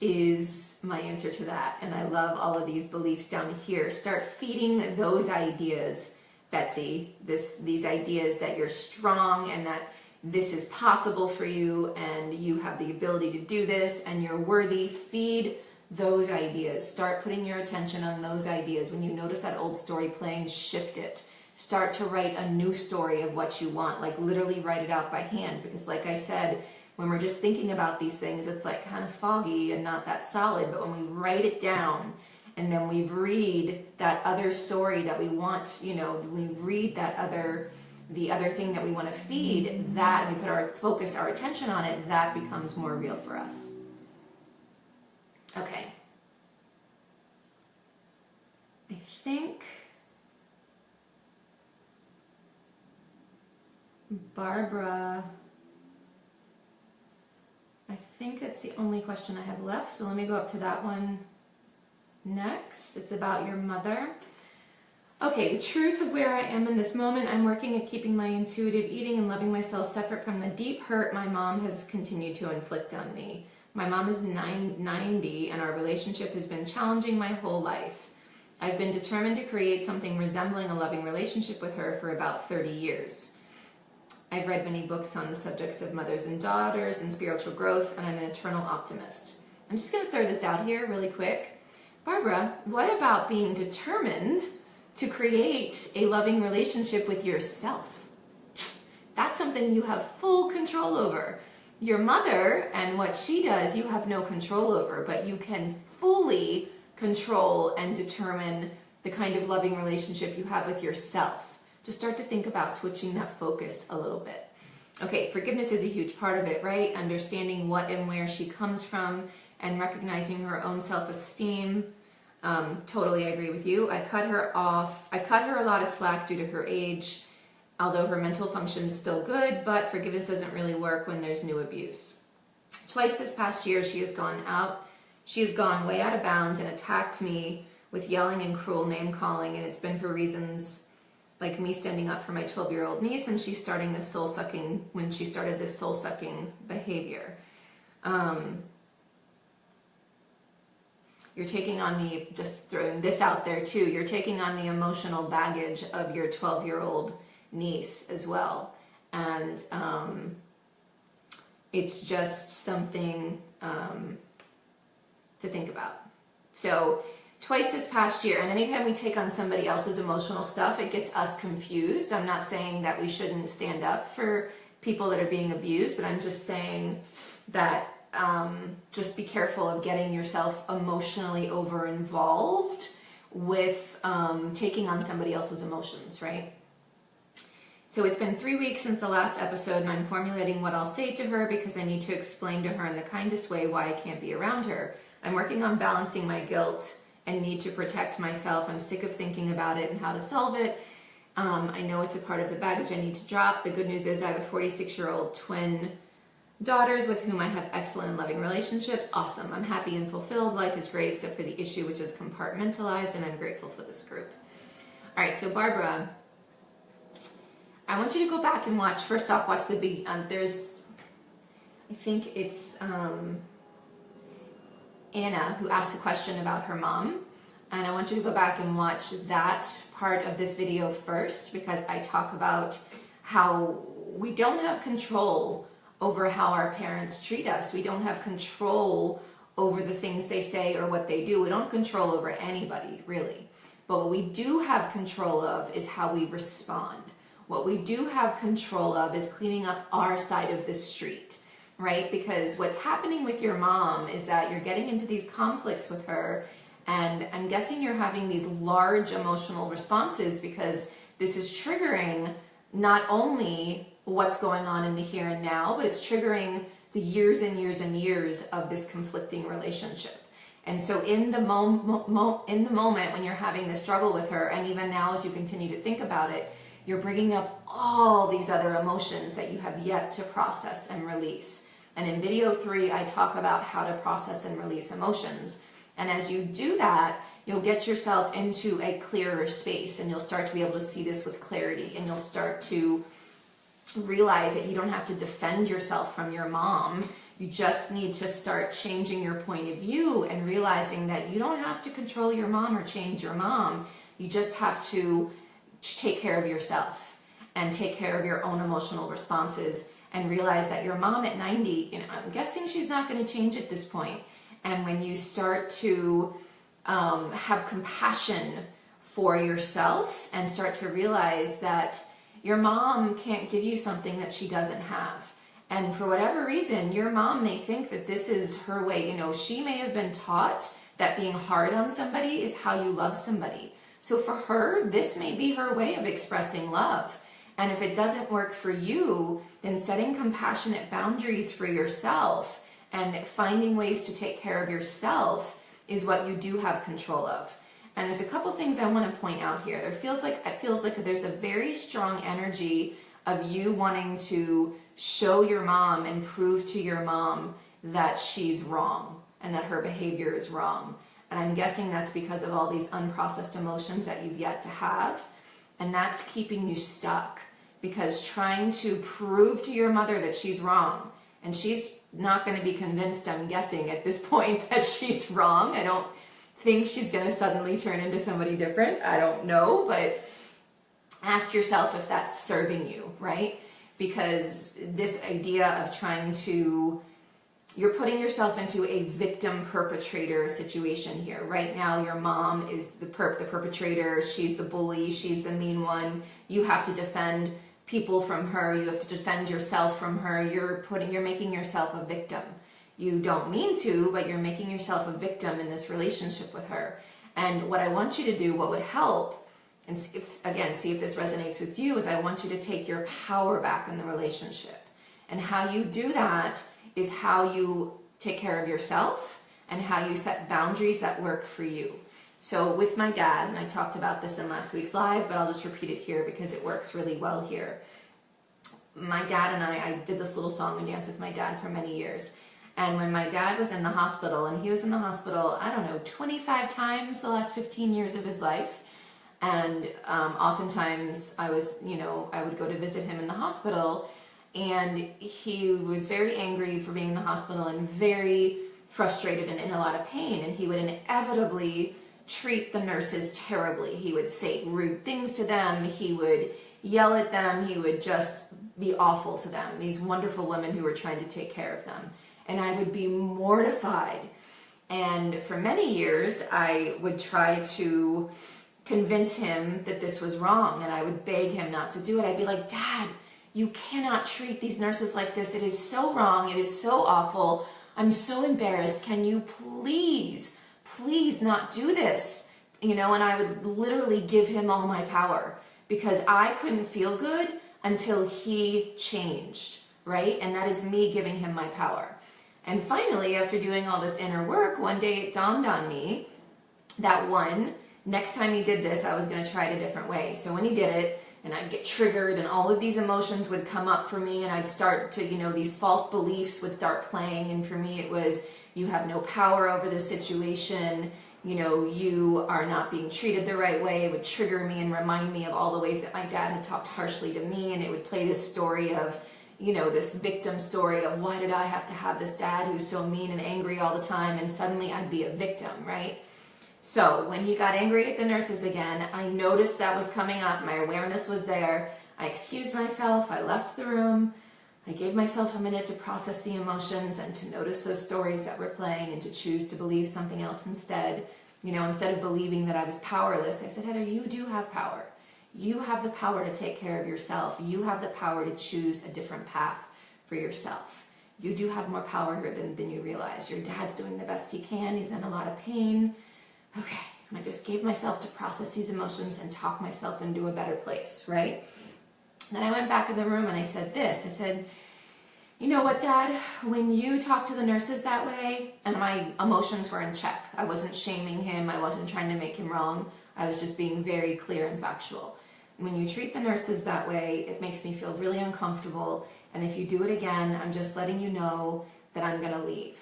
is my answer to that. And I love all of these beliefs down here. Start feeding those ideas, Betsy, these ideas that you're strong and that this is possible for you and you have the ability to do this and you're worthy. Feed those ideas. Start putting your attention on those ideas. When you notice that old story playing, shift it. Start to write a new story of what you want, like literally write it out by hand, because like I said, when we're just thinking about these things, it's like kind of foggy and not that solid, but when we write it down and then we read that other story that we want, we read the other thing that we want to feed, that, and we put our attention on it, that becomes more real for us. Okay. I think Barbara, I think that's the only question I have left, so let me go up to that one next. It's about your mother. Okay, the truth of where I am in this moment. I'm working at keeping my intuitive eating and loving myself separate from the deep hurt my mom has continued to inflict on me. My mom is 90 and our relationship has been challenging my whole life. I've been determined to create something resembling a loving relationship with her for about 30 years. I've read many books on the subjects of mothers and daughters and spiritual growth, and I'm an eternal optimist. I'm just going to throw this out here really quick. Barbara, what about being determined to create a loving relationship with yourself. That's something you have full control over. Your mother and what she does, you have no control over, but you can fully control and determine the kind of loving relationship you have with yourself. Just start to think about switching that focus a little bit. Okay, forgiveness is a huge part of it, right? Understanding what and where she comes from and recognizing her own self-esteem. Totally agree with you. I cut her off. I cut her a lot of slack due to her age, although her mental function is still good, but forgiveness doesn't really work when there's new abuse. Twice this past year, she has gone way out of bounds and attacked me with yelling and cruel name calling, and it's been for reasons like me standing up for my 12-year-old niece, and she's starting this when she started this soul-sucking behavior. You're taking on just throwing this out there too, you're taking on the emotional baggage of your 12-year-old niece as well. And it's just something to think about. So twice this past year, and anytime we take on somebody else's emotional stuff, it gets us confused. I'm not saying that we shouldn't stand up for people that are being abused, but I'm just saying that just be careful of getting yourself emotionally over involved with taking on somebody else's emotions, right? So it's been 3 weeks since the last episode, and I'm formulating what I'll say to her because I need to explain to her in the kindest way why I can't be around her. I'm working on balancing my guilt and need to protect myself. I'm sick of thinking about it and how to solve it. I know it's a part of the baggage I need to drop. The good news is I have a 46-year-old twin daughters with whom I have excellent and loving relationships. Awesome. I'm happy and fulfilled. Life is great except for the issue, which is compartmentalized, and I'm grateful for this group. All right, so Barbara, I want you to go back and watch, first off, watch the big, I think it's Anna who asked a question about her mom, and I want you to go back and watch that part of this video first, because I talk about how we don't have control over how our parents treat us. We don't have control over the things they say or what they do. We don't have control over anybody, really. But what we do have control of is how we respond. What we do have control of is cleaning up our side of the street, right? Because what's happening with your mom is that you're getting into these conflicts with her, and I'm guessing you're having these large emotional responses because this is triggering not only what's going on in the here and now, but it's triggering the years and years and years of this conflicting relationship. And so in the moment when you're having this struggle with her, and even now as you continue to think about it, you're bringing up all these other emotions that you have yet to process and release. And in video 3, I talk about how to process and release emotions. And as you do that, you'll get yourself into a clearer space, and you'll start to be able to see this with clarity, and you'll start to realize that you don't have to defend yourself from your mom. You just need to start changing your point of view and realizing that you don't have to control your mom or change your mom. You just have to take care of yourself and take care of your own emotional responses, and realize that your mom at 90, I'm guessing she's not going to change at this point. And when you start to have compassion for yourself and start to realize that your mom can't give you something that she doesn't have. And for whatever reason, your mom may think that this is her way. She may have been taught that being hard on somebody is how you love somebody. So for her, this may be her way of expressing love. And if it doesn't work for you, then setting compassionate boundaries for yourself and finding ways to take care of yourself is what you do have control of. And there's a couple things I want to point out here. It feels like there's a very strong energy of you wanting to show your mom and prove to your mom that she's wrong and that her behavior is wrong. And I'm guessing that's because of all these unprocessed emotions that you've yet to have. And that's keeping you stuck, because trying to prove to your mother that she's wrong, and she's not going to be convinced, I'm guessing, at this point that she's wrong. I don't think she's going to suddenly turn into somebody different. I don't know, but ask yourself if that's serving you, right? Because this idea of trying to you're putting yourself into a victim perpetrator situation here. Right now, your mom is the perpetrator. She's the bully. She's the mean one. You have to defend people from her. You have to defend yourself from her. You're making yourself a victim. You don't mean to, but you're making yourself a victim in this relationship with her. And what I want you to do, what would help, and see if this resonates with you, is I want you to take your power back in the relationship. And how you do that is how you take care of yourself and how you set boundaries that work for you. So with my dad, and I talked about this in last week's live, but I'll just repeat it here because it works really well here. My dad and I did this little song and dance with my dad for many years. And when my dad was in the hospital, and he was in the hospital, I don't know, 25 times the last 15 years of his life. And oftentimes I would go to visit him in the hospital, and he was very angry for being in the hospital and very frustrated and in a lot of pain. And he would inevitably treat the nurses terribly. He would say rude things to them. He would yell at them. He would just be awful to them, these wonderful women who were trying to take care of them. And I would be mortified. And for many years, I would try to convince him that this was wrong, and I would beg him not to do it. I'd be like, Dad, you cannot treat these nurses like this. It is so wrong. It is so awful. I'm so embarrassed. Can you please not do this? And I would literally give him all my power because I couldn't feel good until he changed, right? And that is me giving him my power. And finally, after doing all this inner work, one day it dawned on me that next time he did this, I was going to try it a different way. So when he did it, and I'd get triggered, and all of these emotions would come up for me, and I'd start to, these false beliefs would start playing. And for me, it was, you have no power over this situation. You are not being treated the right way. It would trigger me and remind me of all the ways that my dad had talked harshly to me. And it would play this story of, this victim story of, why did I have to have this dad who's so mean and angry all the time? And suddenly I'd be a victim, right? So when he got angry at the nurses again, I noticed that was coming up. My awareness was there. I excused myself. I left the room. I gave myself a minute to process the emotions and to notice those stories that were playing and to choose to believe something else instead. Instead of believing that I was powerless, I said, Heather, you do have power. You have the power to take care of yourself. You have the power to choose a different path for yourself. You do have more power here than you realize. Your dad's doing the best he can. He's in a lot of pain. Okay, and I just gave myself to process these emotions and talk myself into a better place, right? Then I went back in the room and I said this. I said, you know what, Dad? When you talk to the nurses that way, and my emotions were in check. I wasn't shaming him. I wasn't trying to make him wrong. I was just being very clear and factual. When you treat the nurses that way, it makes me feel really uncomfortable. And if you do it again, I'm just letting you know that I'm going to leave.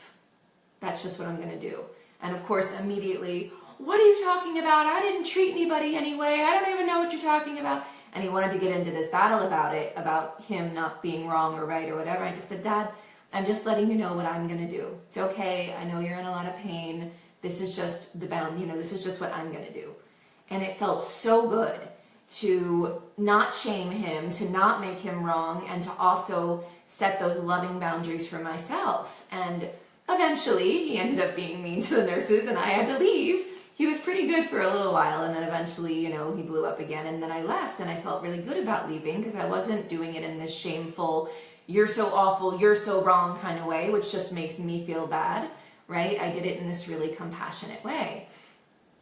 That's just what I'm going to do. And of course, immediately, what are you talking about? I didn't treat anybody anyway. I don't even know what you're talking about. And he wanted to get into this battle about it, about him not being wrong or right or whatever. I just said, Dad, I'm just letting you know what I'm going to do. It's okay. I know you're in a lot of pain. This is just this is just what I'm going to do. And it felt so good to not shame him, to not make him wrong, and to also set those loving boundaries for myself. And eventually, he ended up being mean to the nurses, and I had to leave. He was pretty good for a little while, and then eventually, he blew up again, and then I left, and I felt really good about leaving because I wasn't doing it in this shameful, you're so awful, you're so wrong kind of way, which just makes me feel bad, right? I did it in this really compassionate way.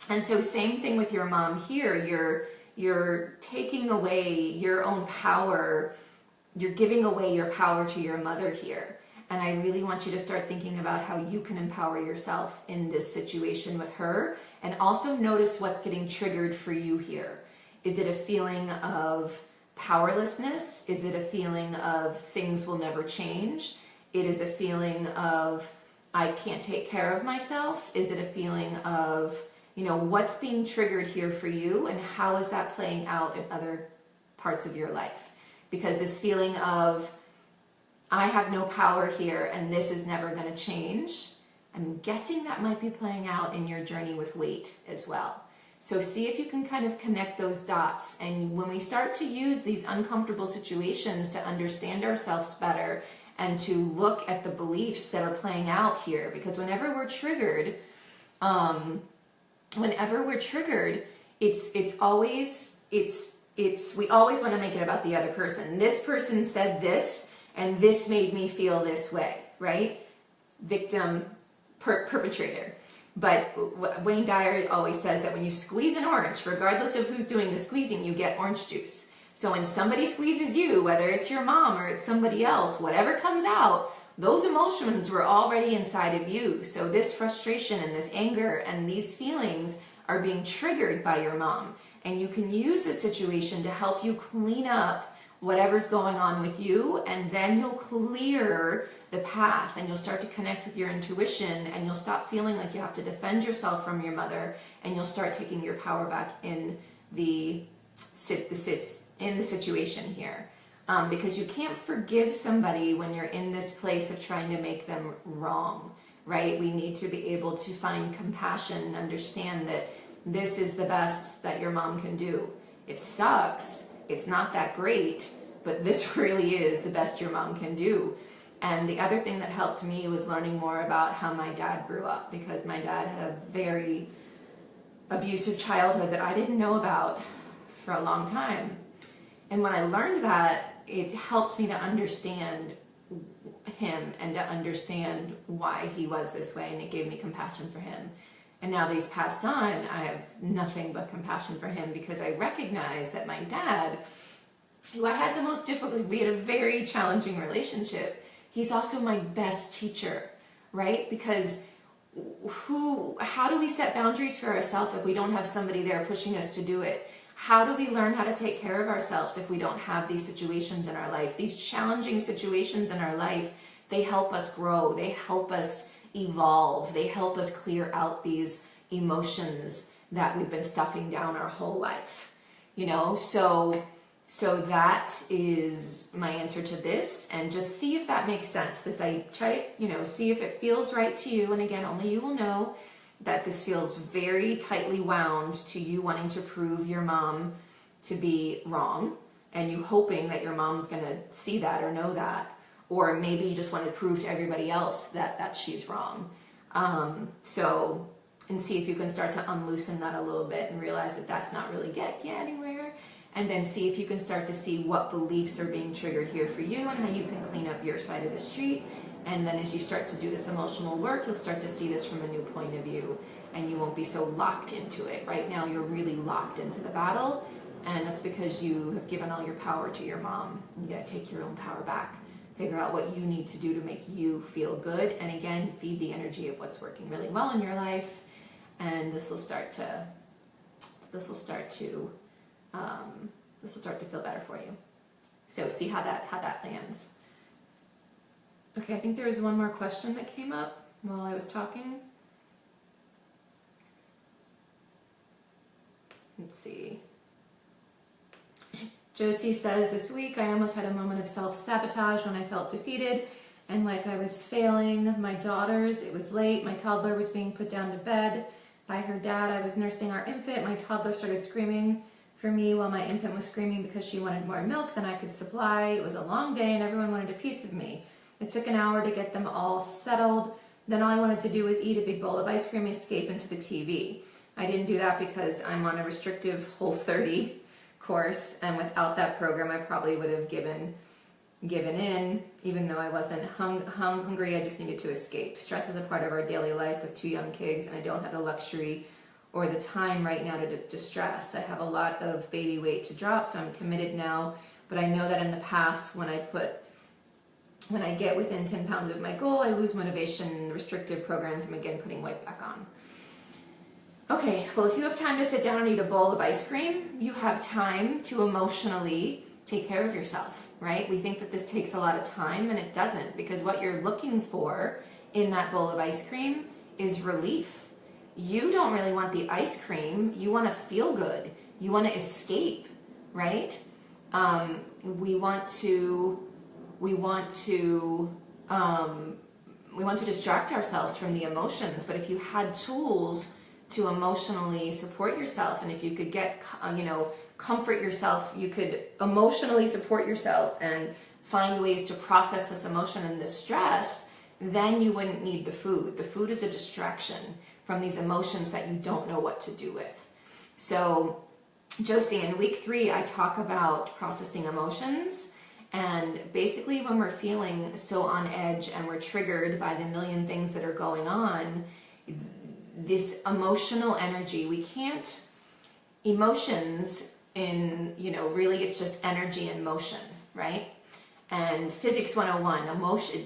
And so same thing with your mom here. You're taking away your own power. You're giving away your power to your mother here. And I really want you to start thinking about how you can empower yourself in this situation with her, and also notice what's getting triggered for you here. Is it a feeling of powerlessness? Is it a feeling of things will never change? It is a feeling of I can't take care of myself? Is it a feeling of, what's being triggered here for you, and how is that playing out in other parts of your life? Because this feeling of I have no power here and this is never going to change, I'm guessing that might be playing out in your journey with weight as well. So see if you can kind of connect those dots. And when we start to use these uncomfortable situations to understand ourselves better and to look at the beliefs that are playing out here. Because whenever we're triggered, we always want to make it about the other person. This person said this, and this made me feel this way, right? Victim, perpetrator. But Wayne Dyer always says that when you squeeze an orange, regardless of who's doing the squeezing, you get orange juice. So when somebody squeezes you, whether it's your mom or it's somebody else, whatever comes out, those emotions were already inside of you. So this frustration and this anger and these feelings are being triggered by your mom. And you can use this situation to help you clean up whatever's going on with you, and then you'll clear the path and you'll start to connect with your intuition, and you'll stop feeling like you have to defend yourself from your mother, and you'll start taking your power back in the situation here. Because you can't forgive somebody when you're in this place of trying to make them wrong, right? We need to be able to find compassion and understand that this is the best that your mom can do. It sucks, it's not that great, but this really is the best your mom can do. And the other thing that helped me was learning more about how my dad grew up, because my dad had a very abusive childhood that I didn't know about for a long time. And when I learned that, it helped me to understand him and to understand why he was this way, and it gave me compassion for him. And now that he's passed on, I have nothing but compassion for him, because I recognize that my dad, who I had the most difficult, we had a very challenging relationship, he's also my best teacher, right? Because how do we set boundaries for ourselves if we don't have somebody there pushing us to do it? How do we learn how to take care of ourselves if we don't have these situations in our life? These challenging situations in our life, they help us grow, they help us evolve, they help us clear out these emotions that we've been stuffing down our whole life, you know? So that is my answer to this, and just see if that makes sense. This, I try to, see if it feels right to you, and again, only you will know that this feels very tightly wound to you wanting to prove your mom to be wrong, and you hoping that your mom's gonna see that or know that, or maybe you just want to prove to everybody else that she's wrong. And see if you can start to unloosen that a little bit and realize that that's not really getting you anywhere. And then see if you can start to see what beliefs are being triggered here for you and how you can clean up your side of the street. And then as you start to do this emotional work, you'll start to see this from a new point of view, and you won't be so locked into it. Right now, you're really locked into the battle, and that's because you have given all your power to your mom. You gotta take your own power back. Figure out what you need to do to make you feel good. And again, feed the energy of what's working really well in your life. And this will start to feel better for you. So see how that lands. Okay, I think there was one more question that came up while I was talking. Let's see. Josie says, this week I almost had a moment of self-sabotage when I felt defeated and like I was failing my daughters. It was late. My toddler was being put down to bed by her dad. I was nursing our infant. My toddler started screaming for me while my infant was screaming because she wanted more milk than I could supply. It was a long day and everyone wanted a piece of me. It took an hour to get them all settled. Then all I wanted to do was eat a big bowl of ice cream and escape into the TV. I didn't do that because I'm on a restrictive Whole30 course, and without that program I probably would have given in, even though I wasn't hungry. I just needed to escape. Stress is a part of our daily life with 2 young kids, and I don't have the luxury or the time right now to distress. I have a lot of baby weight to drop, so I'm committed now, but I know that in the past when I get within 10 pounds of my goal, I lose motivation in restrictive programs. I'm again putting weight back on. Okay, well, if you have time to sit down and eat a bowl of ice cream, you have time to emotionally take care of yourself, right? We think that this takes a lot of time, and it doesn't, because what you're looking for in that bowl of ice cream is relief. You don't really want the ice cream. You want to feel good. You want to escape, right? We want to distract ourselves from the emotions, but if you had tools to emotionally support yourself, and if you could get, comfort yourself, you could emotionally support yourself and find ways to process this emotion and this stress, then you wouldn't need the food. The food is a distraction from these emotions that you don't know what to do with. So, Josie, in week 3, I talk about processing emotions. And basically when we're feeling so on edge and we're triggered by the million things that are going on, this emotional energy, emotions really it's just energy in motion, right? And physics 101, emotion,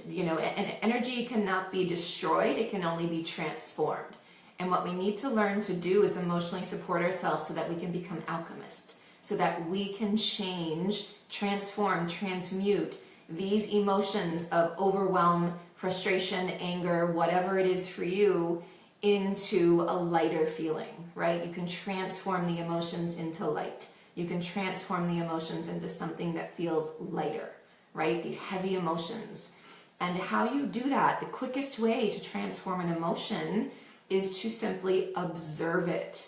energy cannot be destroyed, it can only be transformed. And what we need to learn to do is emotionally support ourselves so that we can become alchemists, so that we can change, transform, transmute these emotions of overwhelm, frustration, anger, whatever it is for you, into a lighter feeling, right? You can transform the emotions into light. You can transform the emotions into something that feels lighter, right? These heavy emotions. And how you do that, the quickest way to transform an emotion is to simply observe it.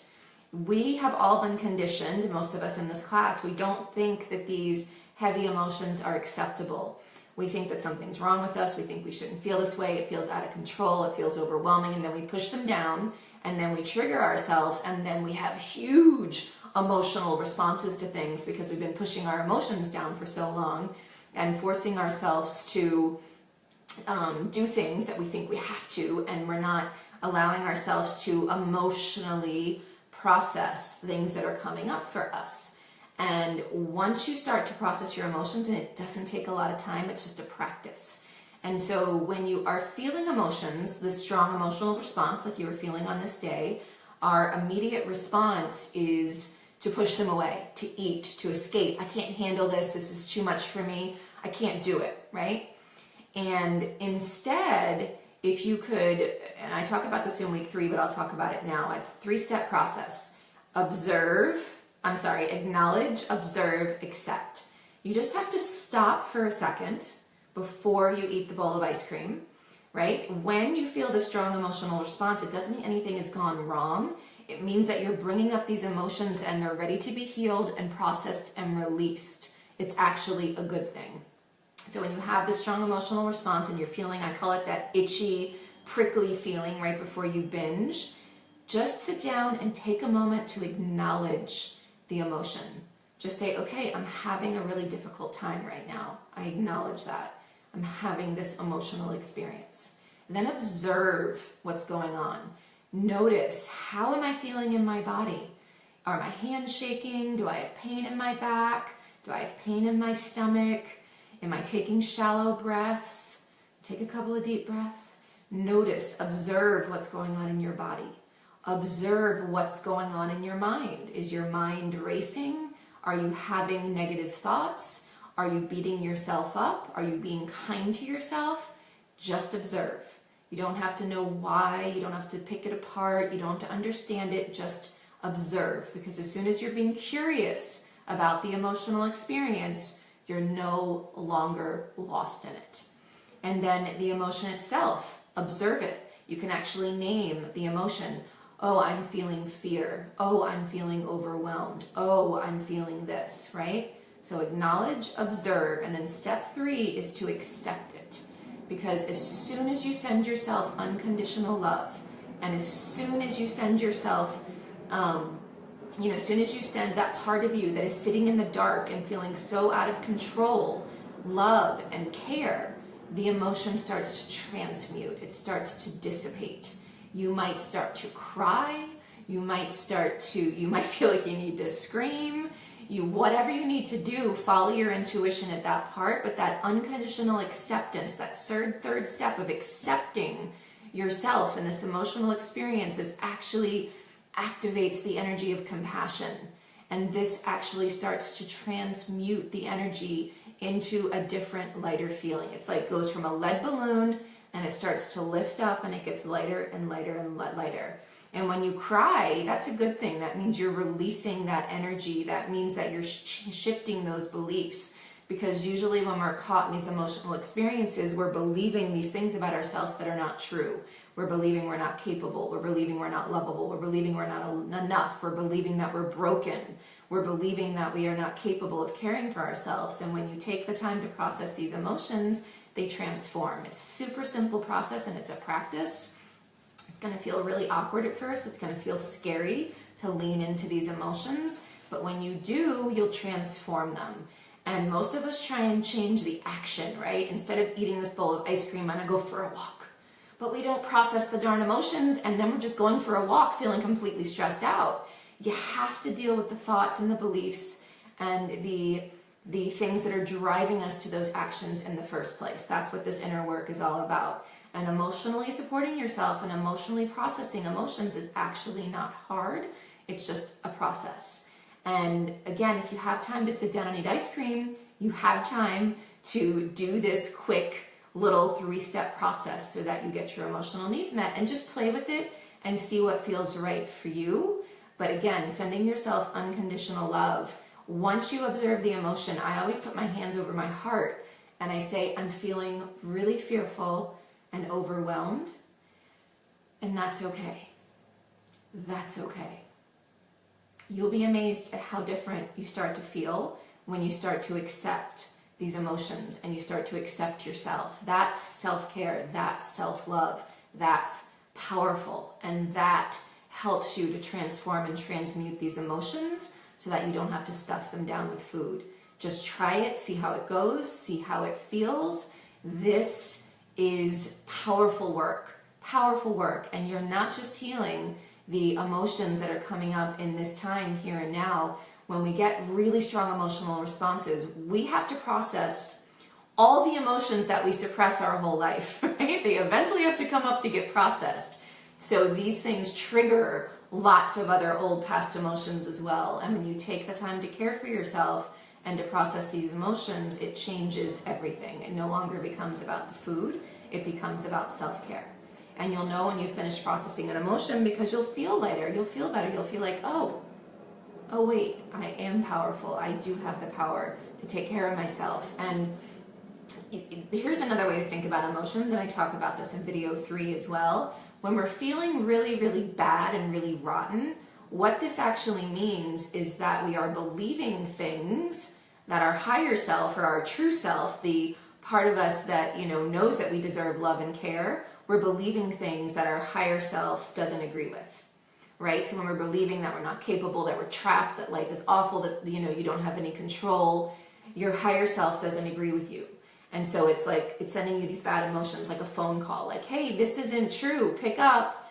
We have all been conditioned, most of us in this class, we don't think that these heavy emotions are acceptable. We think that something's wrong with us, we think we shouldn't feel this way, it feels out of control, it feels overwhelming, and then we push them down, and then we trigger ourselves, and then we have huge emotional responses to things because we've been pushing our emotions down for so long and forcing ourselves to do things that we think we have to, and we're not allowing ourselves to emotionally process things that are coming up for us. And once you start to process your emotions, and it doesn't take a lot of time, it's just a practice. And so when you are feeling emotions, this strong emotional response like you were feeling on this day, our immediate response is to push them away, to eat, to escape. I can't handle this, this is too much for me, I can't do it, right? And instead, if you could, and I talk about this in week 3, but I'll talk about it now. It's a 3-step process. Acknowledge, observe, accept. You just have to stop for a second before you eat the bowl of ice cream, right? When you feel the strong emotional response, it doesn't mean anything has gone wrong. It means that you're bringing up these emotions and they're ready to be healed and processed and released. It's actually a good thing. So when you have this strong emotional response and you're feeling, I call it that itchy, prickly feeling right before you binge, just sit down and take a moment to acknowledge the emotion. Just say, okay, I'm having a really difficult time right now. I acknowledge that. I'm having this emotional experience. Then observe what's going on. Notice, how am I feeling in my body? Are my hands shaking? Do I have pain in my back? Do I have pain in my stomach? Am I taking shallow breaths? Take a couple of deep breaths. Notice, observe what's going on in your body. Observe what's going on in your mind. Is your mind racing? Are you having negative thoughts? Are you beating yourself up? Are you being kind to yourself? Just observe. You don't have to know why. You don't have to pick it apart. You don't have to understand it. Just observe. Because as soon as you're being curious about the emotional experience, you're no longer lost in it. And then the emotion itself, observe it. You can actually name the emotion. Oh, I'm feeling fear. Oh, I'm feeling overwhelmed. Oh, I'm feeling this, right? So acknowledge, observe, and then step 3 is to accept it. Because as soon as you send yourself unconditional love, and as soon as you send yourself, as soon as you send that part of you that is sitting in the dark and feeling so out of control, love and care, the emotion starts to transmute. It starts to dissipate. You might start to cry. You might feel like you need to scream. Whatever you need to do, follow your intuition at that part, but that unconditional acceptance, that third step of accepting yourself and this emotional experience actually activates the energy of compassion. And this actually starts to transmute the energy into a different, lighter feeling. It's like goes from a lead balloon and it starts to lift up and it gets lighter and lighter and lighter. And when you cry, that's a good thing. That means you're releasing that energy. That means that you're shifting those beliefs. because usually when we're caught in these emotional experiences, we're believing these things about ourselves that are not true. We're believing we're not capable. We're believing we're not lovable. We're believing we're not enough. We're believing that we're broken. We're believing that we are not capable of caring for ourselves. And when you take the time to process these emotions, they transform. It's a super simple process, and it's a practice. It's going to feel really awkward at first. It's going to feel scary to lean into these emotions. But when you do, you'll transform them. And most of us try and change the action, right? Instead of eating this bowl of ice cream, I'm going to go for a walk. But we don't process the darn emotions, and then we're just going for a walk feeling completely stressed out. You have to deal with the thoughts and the beliefs and the things that are driving us to those actions in the first place. That's what this inner work is all about. And emotionally supporting yourself and emotionally processing emotions is actually not hard. It's just a process. And again, if you have time to sit down and eat ice cream, you have time to do this quick little 3-step process so that you get your emotional needs met, and just play with it and see what feels right for you. But again, sending yourself unconditional love. Once you observe the emotion, I always put my hands over my heart and I say, I'm feeling really fearful and overwhelmed, and that's okay. That's okay. You'll be amazed at how different you start to feel when you start to accept these emotions and you start to accept yourself. That's self-care, that's self-love, that's powerful, and that helps you to transform and transmute these emotions so that you don't have to stuff them down with food. Just try it, see how it goes, see how it feels. This is powerful work, and you're not just healing the emotions that are coming up in this time here and now. When we get really strong emotional responses, we have to process all the emotions that we suppress our whole life, right? They eventually have to come up to get processed. So these things trigger lots of other old past emotions as well. And when you take the time to care for yourself and to process these emotions, it changes everything. It no longer becomes about the food, it becomes about self-care. And you'll know when you finish processing an emotion, because you'll feel lighter, you'll feel better, you'll feel like, oh wait, I am powerful. I do have the power to take care of myself. And here's another way to think about emotions, and I talk about this in video 3 as well. When we're feeling really, really bad and really rotten, what this actually means is that we are believing things that our higher self, or our true self, the part of us that knows that we deserve love and care, we're believing things that our higher self doesn't agree with, right? So when we're believing that we're not capable, that we're trapped, that life is awful, that you don't have any control, your higher self doesn't agree with you. And so it's like it's sending you these bad emotions, like a phone call, like, hey, this isn't true, pick up,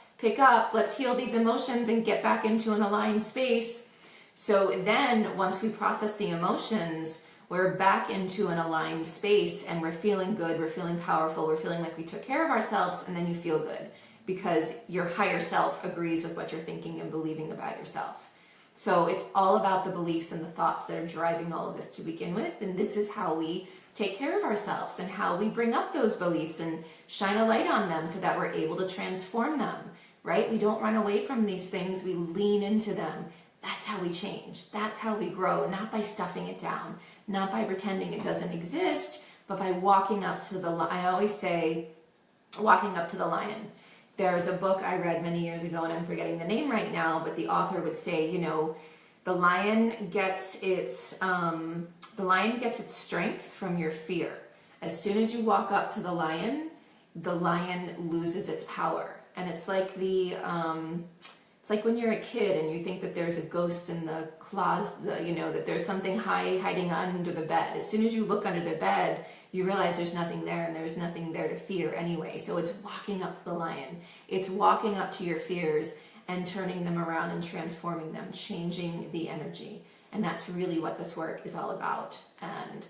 let's heal these emotions and get back into an aligned space. So then once we process the emotions, we're back into an aligned space, and we're feeling good, we're feeling powerful, we're feeling like we took care of ourselves, and then you feel good because your higher self agrees with what you're thinking and believing about yourself. So it's all about the beliefs and the thoughts that are driving all of this to begin with, and this is how we take care of ourselves and how we bring up those beliefs and shine a light on them so that we're able to transform them, right? We don't run away from these things, we lean into them. That's how we change. That's how we grow, not by stuffing it down, not by pretending it doesn't exist, but by walking up to the lion. I always say, walking up to the lion. There's a book I read many years ago, and I'm forgetting the name right now, but the author would say, the lion gets its strength from your fear. As soon as you walk up to the lion loses its power. And it's like it's like when you're a kid and you think that there's a ghost in the closet, that there's something hiding under the bed. As soon as you look under the bed, you realize there's nothing there, and there's nothing there to fear anyway. So it's walking up to the lion. It's walking up to your fears and turning them around and transforming them, changing the energy. And that's really what this work is all about. And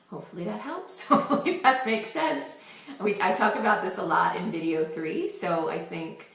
hopefully that helps. Hopefully that makes sense. I talk about this a lot in video 3. So I think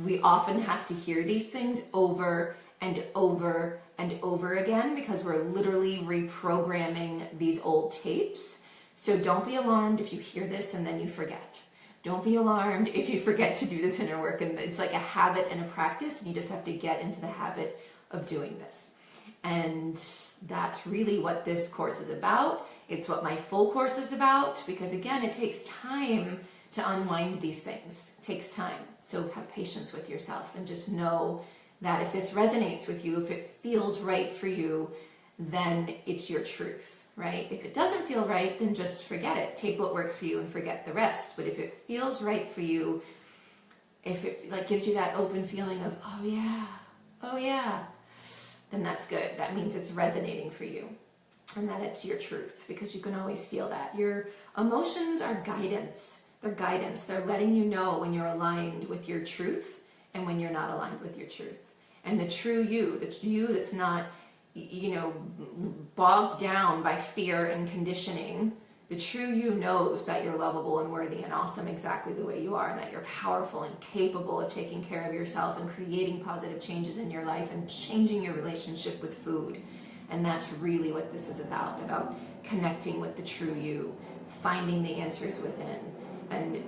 we often have to hear these things over and over and over again, because we're literally reprogramming these old tapes. So don't be alarmed if you hear this and then you forget. Don't be alarmed if you forget to do this inner work. And it's like a habit and a practice, and you just have to get into the habit of doing this. And that's really what this course is about. It's what my full course is about, because again, it takes time to unwind these things. It takes time. So have patience with yourself and just know that if this resonates with you, if it feels right for you, then it's your truth, right? If it doesn't feel right, then just forget it. Take what works for you and forget the rest. But if it feels right for you, if it like gives you that open feeling of, oh yeah, then that's good. That means it's resonating for you and that it's your truth, because you can always feel that. Your emotions are guidance. They're guidance. They're letting you know when you're aligned with your truth and when you're not aligned with your truth. And the true you, the you that's not, bogged down by fear and conditioning, the true you knows that you're lovable and worthy and awesome exactly the way you are, and that you're powerful and capable of taking care of yourself and creating positive changes in your life and changing your relationship with food. And that's really what this is about connecting with the true you, finding the answers within. And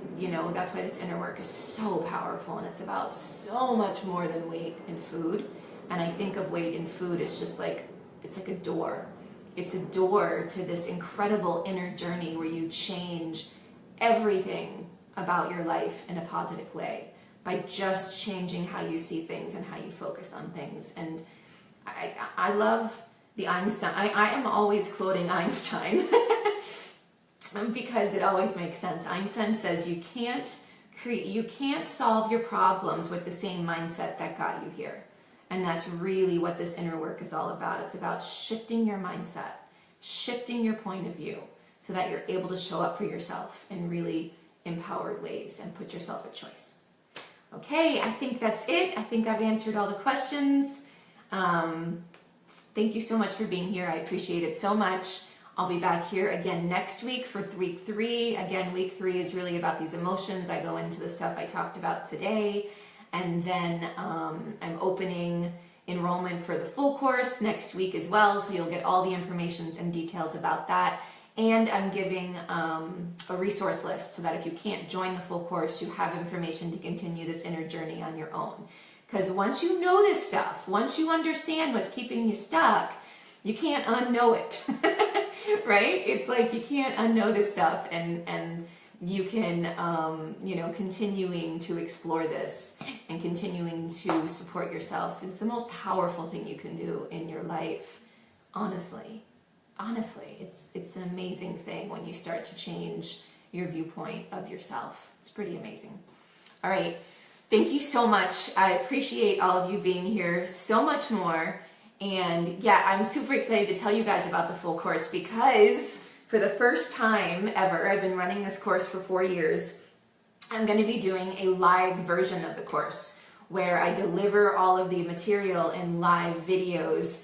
that's why this inner work is so powerful, and it's about so much more than weight and food. And I think of weight and food as just like, it's like a door. It's a door to this incredible inner journey where you change everything about your life in a positive way by just changing how you see things and how you focus on things. And I love the Einstein. I am always quoting Einstein because it always makes sense. Einstein says you can't solve your problems with the same mindset that got you here. And that's really what this inner work is all about. It's about shifting your mindset, shifting your point of view so that you're able to show up for yourself in really empowered ways and put yourself at choice. Okay, I think that's it. I think I've answered all the questions. Thank you so much for being here. I appreciate it so much. I'll be back here again next week for week 3. Again, week 3 is really about these emotions. I go into the stuff I talked about today. And then I'm opening enrollment for the full course next week as well, so you'll get all the information and details about that. And I'm giving a resource list so that if you can't join the full course, you have information to continue this inner journey on your own. Because once you know this stuff, once you understand what's keeping you stuck, you can't unknow it, right? It's like you can't unknow this stuff, and you can, continuing to explore this and continuing to support yourself is the most powerful thing you can do in your life. Honestly, it's an amazing thing when you start to change your viewpoint of yourself. It's pretty amazing. All right. Thank you so much. I appreciate all of you being here so much more. And yeah, I'm super excited to tell you guys about the full course, because for the first time ever, I've been running this course for 4 years. I'm going to be doing a live version of the course where I deliver all of the material in live videos,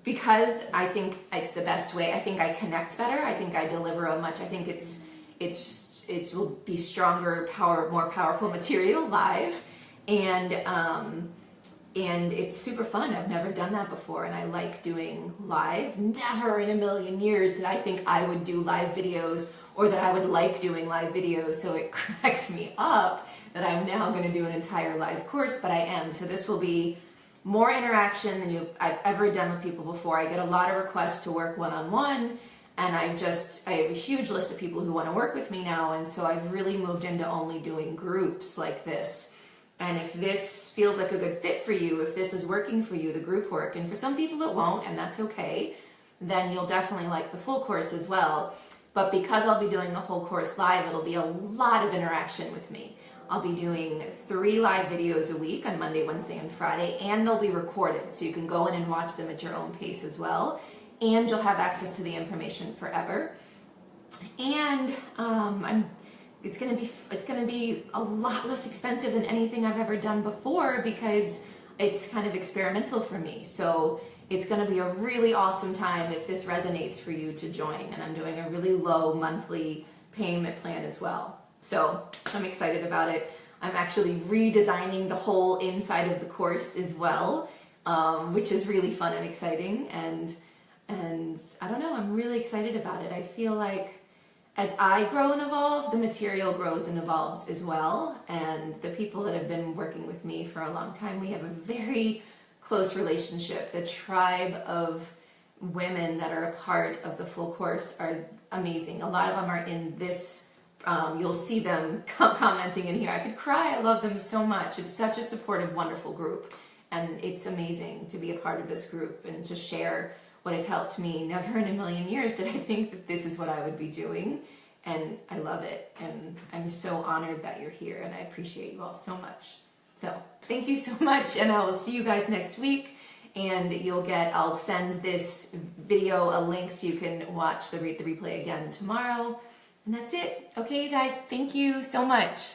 because I think it's the best way. I think I connect better. I think I deliver I think it will be stronger, more powerful material live, and it's super fun. I've never done that before, and I like doing live. Never in a million years did I think I would do live videos, or that I would like doing live videos, so it cracks me up that I'm now going to do an entire live course, but I am. So this will be more interaction than I've ever done with people before. I get a lot of requests to work one-on-one, and I have a huge list of people who want to work with me now, and so I've really moved into only doing groups like this. And if this feels like a good fit for you, if this is working for you, the group work, and for some people it won't, and that's okay, then you'll definitely like the full course as well. But because I'll be doing the whole course live, it'll be a lot of interaction with me. I'll be doing 3 live videos a week on Monday, Wednesday, and Friday, and they'll be recorded, so you can go in and watch them at your own pace as well, and you'll have access to the information forever. And it's going to be a lot less expensive than anything I've ever done before, because it's kind of experimental for me. So it's going to be a really awesome time if this resonates for you to join. And I'm doing a really low monthly payment plan as well. So I'm excited about it. I'm actually redesigning the whole inside of the course as well, which is really fun and exciting. And I don't know, I'm really excited about it. I feel like as I grow and evolve, the material grows and evolves as well. And the people that have been working with me for a long time, we have a very close relationship. The tribe of women that are a part of the full course are amazing. A lot of them are in this, you'll see them commenting in here. I could cry, I love them so much. It's such a supportive, wonderful group. And it's amazing to be a part of this group and to share what has helped me. Never in a million years did I think that this is what I would be doing. And I love it. And I'm so honored that you're here, and I appreciate you all so much. So thank you so much, and I will see you guys next week. And I'll send this video a link so you can watch the replay again tomorrow. And that's it. Okay, you guys, thank you so much.